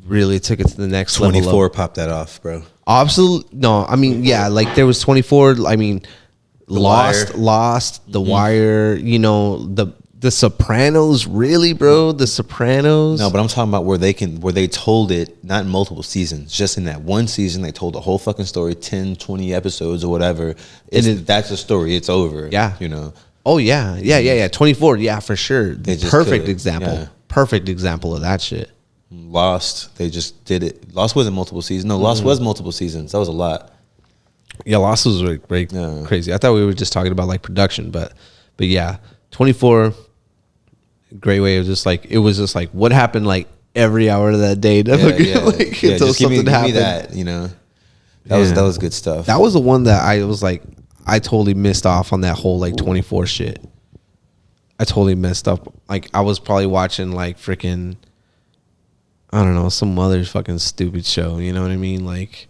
really took it to the next level. 24 popped that off, bro. Absolutely no. I mean, yeah, like there was 24. I mean, Lost, The Wire. You know, the Sopranos. Really, bro, The Sopranos. No, but I'm talking about where they told it, not in multiple seasons, just in that one season, they told the whole fucking story, 10, 20 episodes or whatever. That's a story. It's over. Yeah. You know. Oh yeah. 24. Yeah, for sure. They just Perfect could, example. yeah. Perfect example of that shit. Lost, they just did it. Lost wasn't multiple seasons. No, Lost was multiple seasons. That was a lot. Yeah, Lost was very Yeah. crazy. I thought we were just talking about like production, but yeah, 24. Great way of just like it was just like what happened like every hour of that day. Like, until just give me something happened. that. You know, that Yeah. was good stuff. That was the one that I was like, I totally missed off on that whole like 24 shit. I totally messed up. Like I was probably watching like freaking, I don't know, some other fucking stupid show. You know what I mean? Like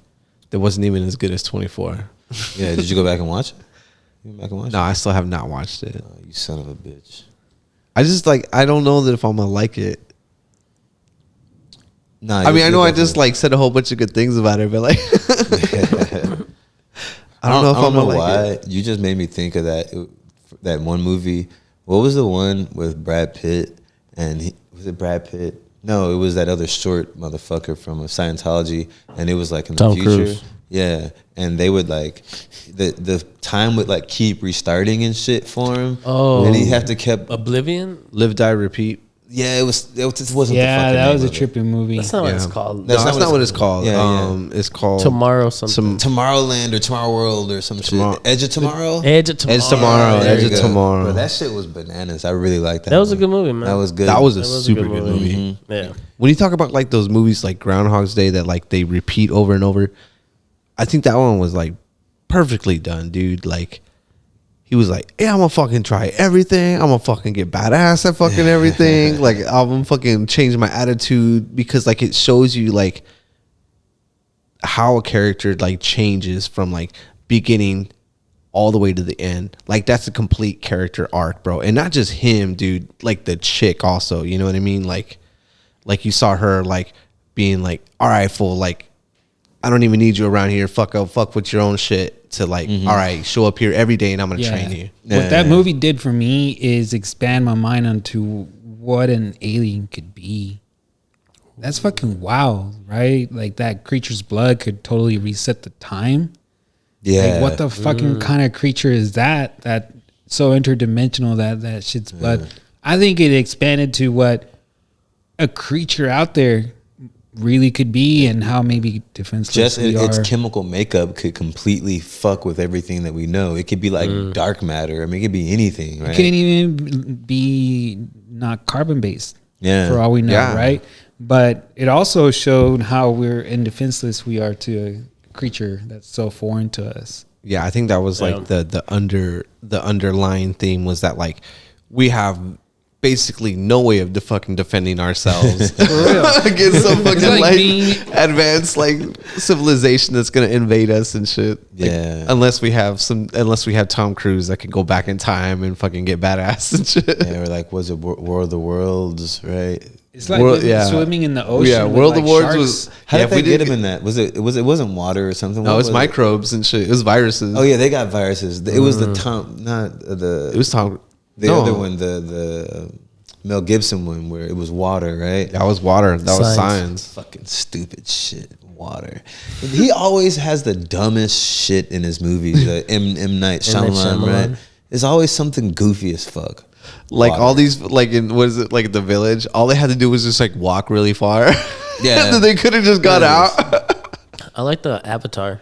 that wasn't even as good as 24. Yeah, did you go back and watch it? You went back and watch No, I still have not watched it. it? Oh, you son of a bitch. I just like I don't know that if I'm gonna like it. Nah, I mean, I know I you'll just like said a whole bunch of good things about it, but like I don't know if I'm gonna like it. You just made me think of that one movie. What was the one with Brad Pitt was it Brad Pitt? No, it was that other short motherfucker from Scientology, and it was like in Tom the future. Cruise. Yeah, and they would like the time would like keep restarting and shit for him. Oh. and he have to kept. Oblivion. Live, die, repeat. Yeah, it wasn't. The fucking Yeah, that name was a of it. tripping movie. That's not what Yeah. it's called. That's No, that's not what it's called. Yeah, It's called Tomorrow something. Tomorrowland or Tomorrow World or some Tomorrow- shit. Edge of Tomorrow. Edge of Tomorrow. Edge Tomorrow. There Edge you of go. Tomorrow. Bro, that shit was bananas. I really liked that. That was a one. good movie, man. That was good. That was a That was a super good good movie. movie. Yeah. When you talk about like those movies like Groundhog's Day that like they repeat over and over, I think that one was like perfectly done, dude. Like he was like, "Yeah, I'm gonna fucking try everything. I'm gonna fucking get badass at fucking everything. Like I'm gonna fucking change my attitude because like it shows you like how a character like changes from like beginning all the way to the end. Like that's a complete character arc, bro. And not just him, dude. Like the chick also. You know what I mean? Like you saw her like being like, all right, fool. Like I don't even need you around here. Fuck with your own shit. To like, all right, show up here every day and I'm gonna train you. What that movie did for me is expand my mind onto what an alien could be. That's fucking wild, right? Like that creature's blood could totally reset the time. Yeah. Like what the fucking kind of creature is that? That so interdimensional that shit's blood. I think it expanded to what a creature out there really could be and how maybe defenseless Just we its are. chemical makeup could completely fuck with everything that we know. It could be like dark matter. I mean, it could be anything, right? It couldn't even be not carbon based. Yeah. For all we know, Yeah. right? But it also showed how we're indefenseless we are to a creature that's so foreign to us. Yeah, I think that was like the underlying theme was that like we have basically no way of fucking defending ourselves against some fucking like advanced like civilization that's gonna invade us and shit. Like, Yeah. unless we have Tom Cruise that can go back in time and fucking get badass and shit. Yeah, or like, was it War of the Worlds, right? It's like World- yeah. swimming in the ocean. Yeah, with, World like, of Wars sharks. was. How yeah, did they get him in that? It wasn't water or something? No, What it's was microbes and shit. It was viruses. Oh yeah, they got viruses. It was the Tom, not the. It was Tom. the other one, the Mel Gibson one, where it was water, right? That was water. That was Science. science. Fucking stupid shit. Water. He always has the dumbest shit in his movies. M. Night Shyamalan, right? It's always something goofy as fuck. Like Water. all these, like in what is it, like the village? All they had to do was just like walk really far. Yeah. and then they could have just got out. I like the Avatar,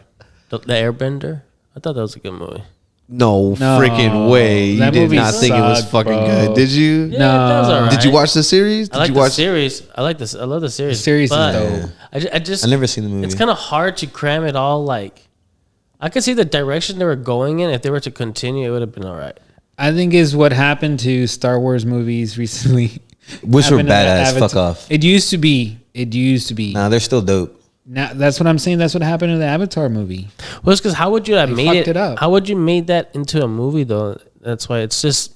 the Airbender. I thought that was a good movie. No, freaking way! You that did movie not think it was sucked, fucking bro. good, did you? Yeah, that was alright. Did you watch the series? Did I like you the watch? series. I like this. I love the series. The series is but dope. I just. I never seen the movie. It's kind of hard to cram it all. Like, I could see the direction they were going in. If they were to continue, it would have been all right. I think is what happened to Star Wars movies recently. Which were Happened to badass. Avatar. Fuck off. It used to be. Nah, they're still dope. Now that's what I'm saying. That's what happened in the Avatar movie. Well, it's because how would you have They made fucked it up. How would you made that into a movie though? That's why it's just.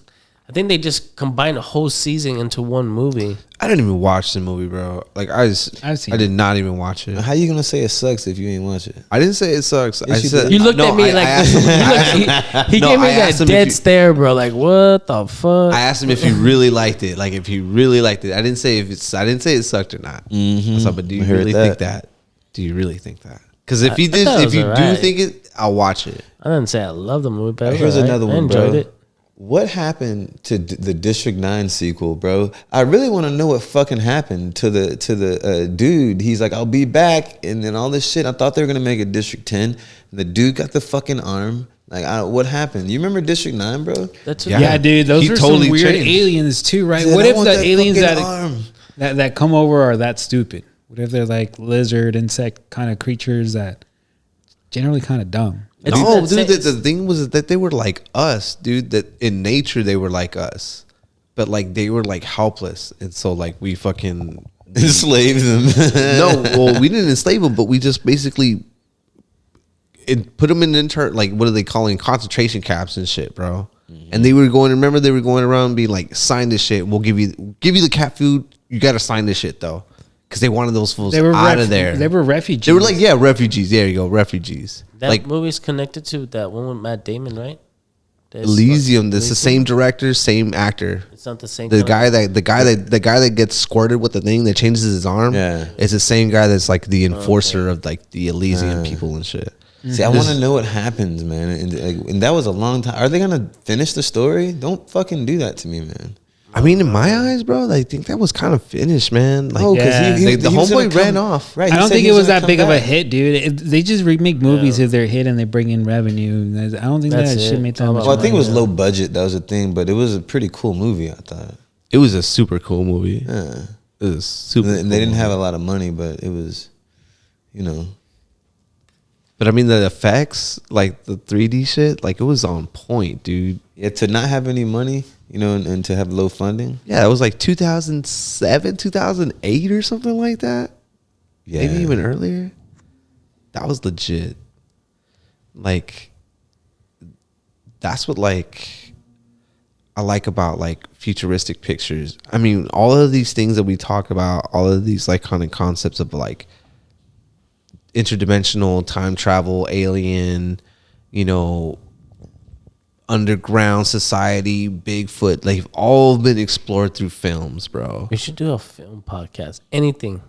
I think they just combined a whole season into one movie. I didn't even watch the movie, bro. Like I've seen I did not even watch it. How you gonna say it sucks if you ain't watch it? I didn't say it sucks. I Yes, you said did. You looked no, at me I like asked him- he No, gave me I asked that him if dead you- stare, bro. Like what the fuck? I asked him if he really liked it. Like if he really liked it. I didn't say if it's. I didn't say it sucked or not. Mm-hmm. So, but do you I heard really that. think that? Do you really think that? Because if he I did, thought it if was you do alright. think it, I'll watch it. I didn't say I love the movie, but it was Here's alright. another one, I enjoyed bro. it. What happened to the District 9 sequel, bro? I really want to know what fucking happened to the dude. He's like, I'll be back, and then all this shit. I thought they were gonna make a District 10. And the dude got the fucking arm. Like, what happened? You remember District 9, bro? That's Yeah. Yeah, dude, those He are totally some weird changed. aliens too, right? Yeah, what I if want the that aliens fucking arm. that come over are that stupid? What if they're like lizard, insect kind of creatures that generally kind of dumb? No, dude. The thing was that they were like us, dude. That in nature they were like us, but like they were like helpless, and so like we fucking Enslaved them. no. Well, we didn't enslave them, but we just basically put them in like what are they calling concentration camps and shit, bro. And they were going. Remember, they were going around being like, sign this shit. We'll give you the cat food. You got to sign this shit though, because they wanted those fools They were out of there. They were refugees. They were like, yeah, refugees. There you go, refugees. that like movie's connected to that one with Matt Damon, right? Elysium. That's the same director, same actor. It's not the same. The guy that gets squirted with the thing that changes his arm. Yeah. It's the same guy that's like the enforcer of like the Elysium people and shit. See, I want to know what happens, man. And that was a long time. Are they gonna finish the story? Don't fucking do that to me, man. I mean, in my eyes, bro, I think that was kind of finished, man. Like, because the homeboy ran off. Right. I don't think it was that big of a back. hit, dude. They just remake movies if they're hit and they bring in revenue. I don't think That's that shit it. made that much Well, I think it money. was low budget. That was the thing, but it was a pretty cool movie. I thought. It was a super cool movie. Yeah. It was super. And they didn't have a lot of money, but it was, you know. But I mean, the effects, like the 3D shit, like it was on point, dude. Yeah, to not have any money, you know, and to have low funding. Yeah, it was like 2007, 2008 or something like that. Yeah. Maybe even earlier. That was legit. Like, that's what like I like about like futuristic pictures. I mean, all of these things that we talk about, all of these like kind of concepts of like interdimensional time travel, alien, you know, underground society, Bigfoot, they've all been explored through films, bro. We should do a film podcast. Anything,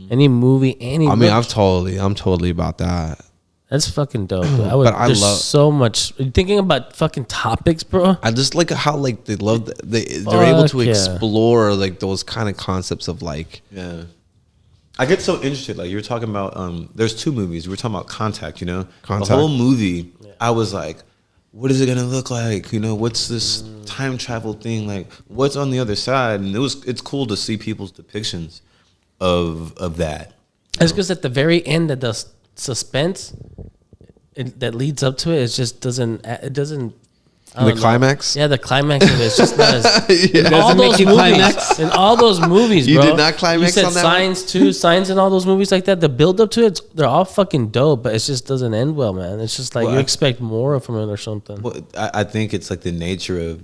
any movie, any. I mean, book. I'm totally about that. That's fucking dope. Dude. I would. But I there's love- so much. Thinking about fucking topics, bro. I just like how like they're able to Fuck yeah. explore like those kind of concepts of like Yeah. I get so interested. Like you were talking about, there's two movies. We were talking about Contact, you know? Contact. The whole movie, I was like, what is it going to look like? You know, what's this time travel thing? Like, what's on the other side? And it's cool to see people's depictions of that. It's because at the very end of the suspense that leads up to it, it just doesn't. It doesn't. I the don't know. climax. Yeah, the climax of it is just not as. In all Doesn't make those you movies, climax? in all those movies, You bro. did not climax You said on that one? Signs too, Signs and all those movies like that. The build up to it, they're all fucking dope, but it just doesn't end well, man. It's just like Well, you I- expect more from it or something. Well, I think it's like the nature of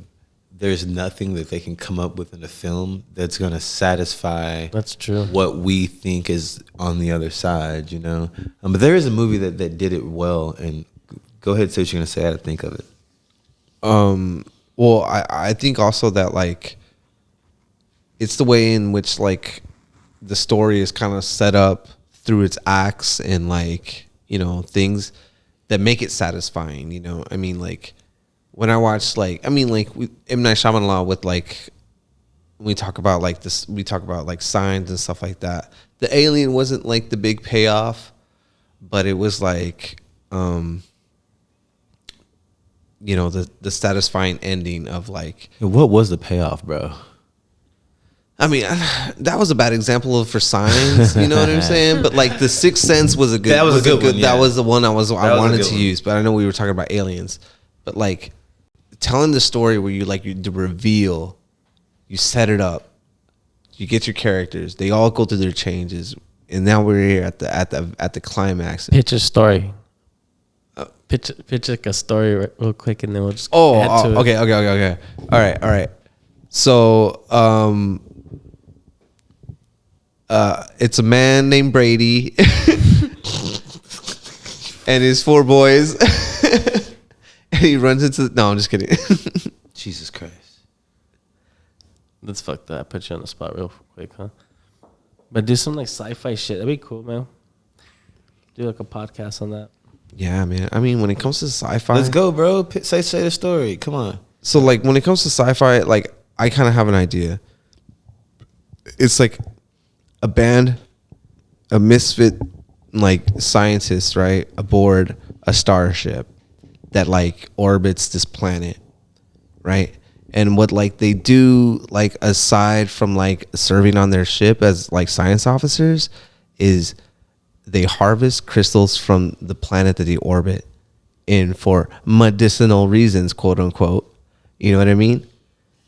there's nothing that they can come up with in a film that's going to satisfy That's true. what we think is on the other side, you know? But there is a movie that did it well. And go ahead and say what you're going to say. I had to think of it. Well, I think also that like it's the way in which like the story is kind of set up through its acts and like, you know, things that make it satisfying, you know. I mean, like when I watch like M. Night Shyamalan with like when we talk about like this, we talk about like Signs and stuff like that. The alien wasn't like the big payoff, but it was like you know, the satisfying ending of like, What was the payoff, bro? I mean, that was a bad example for Signs, you know what I'm saying? But like the Sixth Sense was a good. That was a good one, yeah. That was the one I was a wanted good to one. use. But I know we were talking about aliens. But like telling the story where you like the reveal, you set it up, you get your characters, they all go through their changes, and now we're here at the climax. Pitch a story. Pitch like a story real quick, and then we'll just add to it. Okay. All right. So, it's a man named Brady and his 4 boys, and he runs into. No, I'm just kidding. Jesus Christ. Let's fuck that. Put you on the spot real quick, huh? But do some like sci-fi shit. That'd be cool, man. Do like a podcast on that. Yeah, man. I mean, when it comes to sci-fi, Let's go, bro. Say the story. Come on. So, like, when it comes to sci-fi, like, I kind of have an idea. It's like a band, a misfit, like, scientist, right, aboard a starship that, like, orbits this planet, right? And what, like, they do, like, aside from, like, serving on their ship as, like, science officers is they harvest crystals from the planet that they orbit in for medicinal reasons, quote unquote. You know what I mean?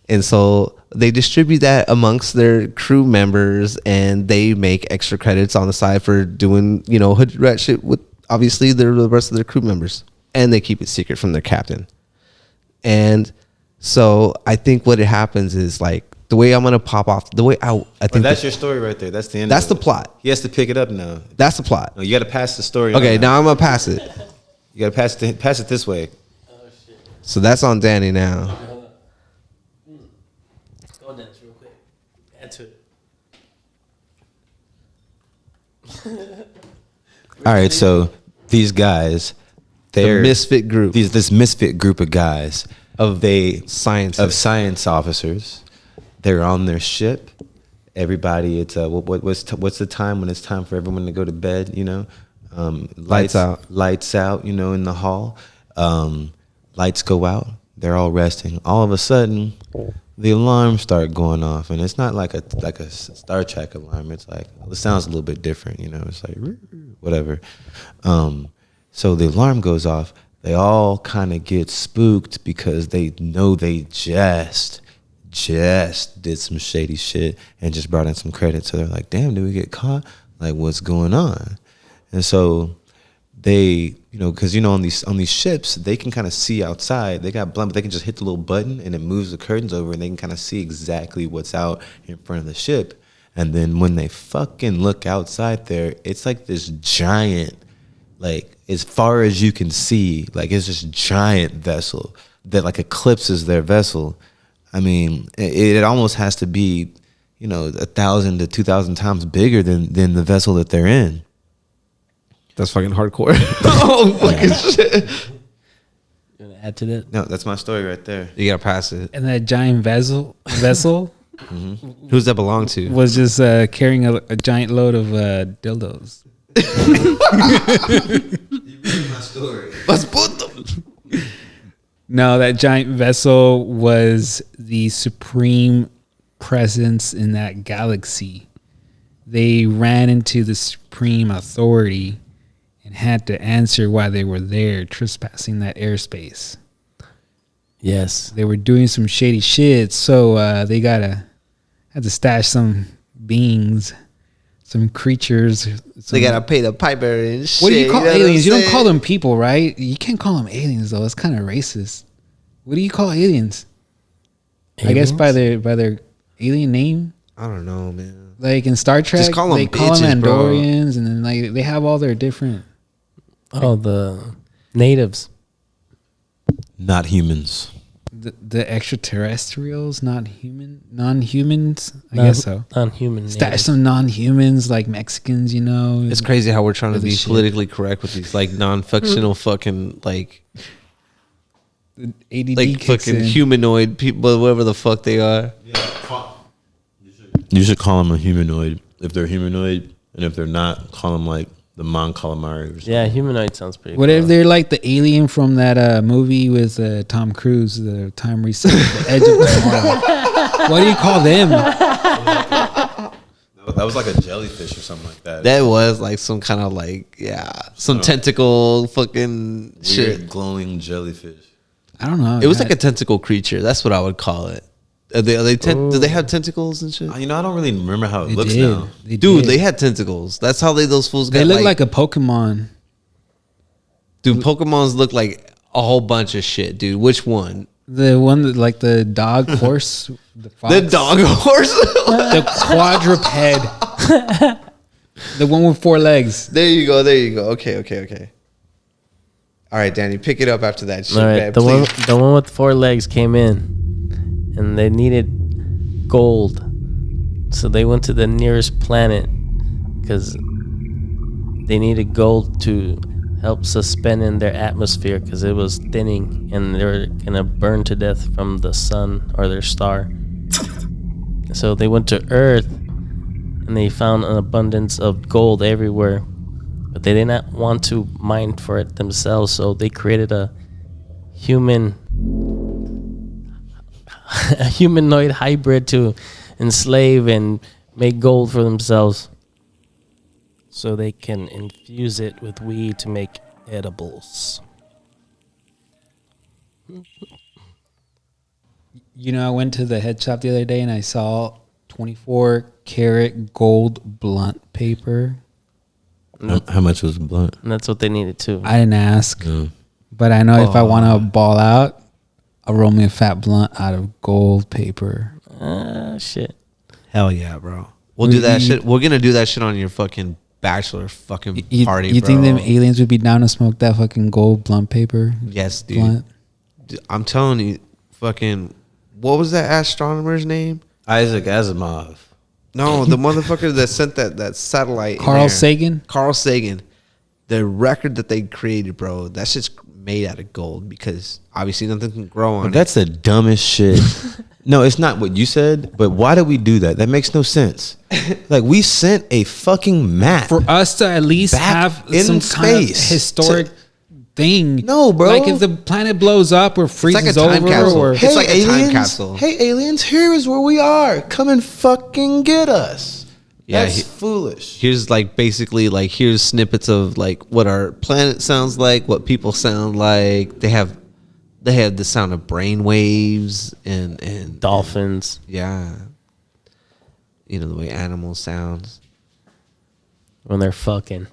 And so they distribute that amongst their crew members, and they make extra credits on the side for doing, you know, hood rat shit with obviously the rest of their crew members, and they keep it secret from their captain. And so I think what it happens is like the way I'm gonna pop off, the way I think That's your story right there. That's the end. that's of the it. plot. He has to pick it up now. That's the plot. No, you got to pass the story. Okay, on now I'm gonna pass it. you got to pass it this way. So that's on Danny now. Go dance real quick. Add to it. All right, so these guys, they're misfit group. This misfit group of guys of science officers. They're on their ship. Everybody, it's what's the time when it's time for everyone to go to bed? You know, lights out. You know, in the hall, lights go out. They're all resting. All of a sudden, the alarms start going off, and it's not like a Star Trek alarm. It's like it sounds a little bit different. You know, it's like whatever. So the alarm goes off. They all kind of get spooked because they know they just did some shady shit and just brought in some credit. So they're like, damn, did we get caught? Like, what's going on? And so they, you know, because, you know, on these ships, they can kind of see outside. They got blind, but they can just hit the little button and it moves the curtains over and they can kind of see exactly what's out in front of the ship. And then when they fucking look outside there, it's like this giant, like, as far as you can see, like, it's this giant vessel that, like, eclipses their vessel. I mean, it almost has to be, you know, 1,000 to 2,000 times bigger than the vessel that they're in. That's fucking hardcore. Oh, fucking shit. You want to add to that? No, that's my story right there. You gotta pass it. And that giant vessel Who's that belong to? was just carrying a giant load of dildos. My story. No, that giant vessel was the supreme presence in that galaxy. They ran into the supreme authority and had to answer why they were there trespassing that airspace. Yes. They were doing some shady shit, so they had to stash some beings, some creatures. They gotta pay the piper and shit. What do you call know aliens? You what I'm don't call them people, right? You can't call them aliens though. It's kind of racist. What do you call aliens? I guess by their alien name. I don't know, man. Like in Star Trek, Just call them they call them bitches, bro. Andorians, and then like they have all their different. Oh, the natives. Not humans. The extraterrestrials, non-humans. I guess so. Non-human Stash natives. some non-humans like Mexicans, you know. It's crazy how we're trying to Other be shit. politically correct with these like non-fictional fucking like The ADD like kicks fucking in. humanoid people, whatever the fuck they are. You should call them a humanoid if they're humanoid, and if they're not, call them like the Mon Calamari or something. Yeah, humanoid sounds pretty What if cool. they're like the alien from that movie with Tom Cruise, the Time Reset, The Edge of Tomorrow? What do you call them? That was like a jellyfish or something like that. That was like some kind of like some tentacle fucking Weird shit. glowing jellyfish. I don't know. It was like a tentacle creature. That's what I would call it. Do they have tentacles and shit? You know, I don't really remember how it They looks did. now. They Dude, did. they had tentacles. That's how those fools got. They look like a Pokemon. Dude, Pokemons look like a whole bunch of shit, dude. Which one? The one that like the dog, horse, the fox, The dog horse. the quadruped, the one with 4 legs. There you go. Okay. All right, Danny, pick it up after that shit, All right, man, the please. one with 4 legs came in, and they needed gold, so they went to the nearest planet because they needed gold to help suspend in their atmosphere because it was thinning and they were gonna burn to death from the sun or their star. So they went to Earth, and they found an abundance of gold everywhere, but they did not want to mine for it themselves, so they created a humanoid hybrid to enslave and make gold for themselves, so they can infuse it with weed to make edibles. You know, I went to the head shop the other day and I saw 24 karat gold blunt paper. How much was the blunt? And that's what they needed too. I didn't ask, Yeah. but I know if I want to ball out, I'll roll me a fat blunt out of gold paper. Shit. Hell yeah, bro. We'll do that shit. We're gonna do that shit on your fucking bachelor fucking You party, you bro. think them aliens would be down to smoke that fucking gold blunt paper? Yes, dude. Blunt? I'm telling you, fucking, what was that astronomer's name? Isaac Asimov. No, the motherfucker that sent that satellite. in Carl there. Sagan. Carl Sagan. The record that they created, bro, that's just made out of gold because obviously nothing can grow on it. That's the dumbest shit. No, it's not what you said, but why did we do that? That makes no sense. Like, we sent a fucking map. For us to at least Back have in some kind of space historic thing. No, bro. Like if the planet blows up or freezes like a time over capsule. or It's like a time capsule. Hey, aliens, here is where we are. Come and fucking get us. Yeah, That's foolish. Here's like basically like here's snippets of like what our planet sounds like, what people sound like. They have the sound of brain waves and Dolphins. yeah. You know the way animals sounds. When they're fucking.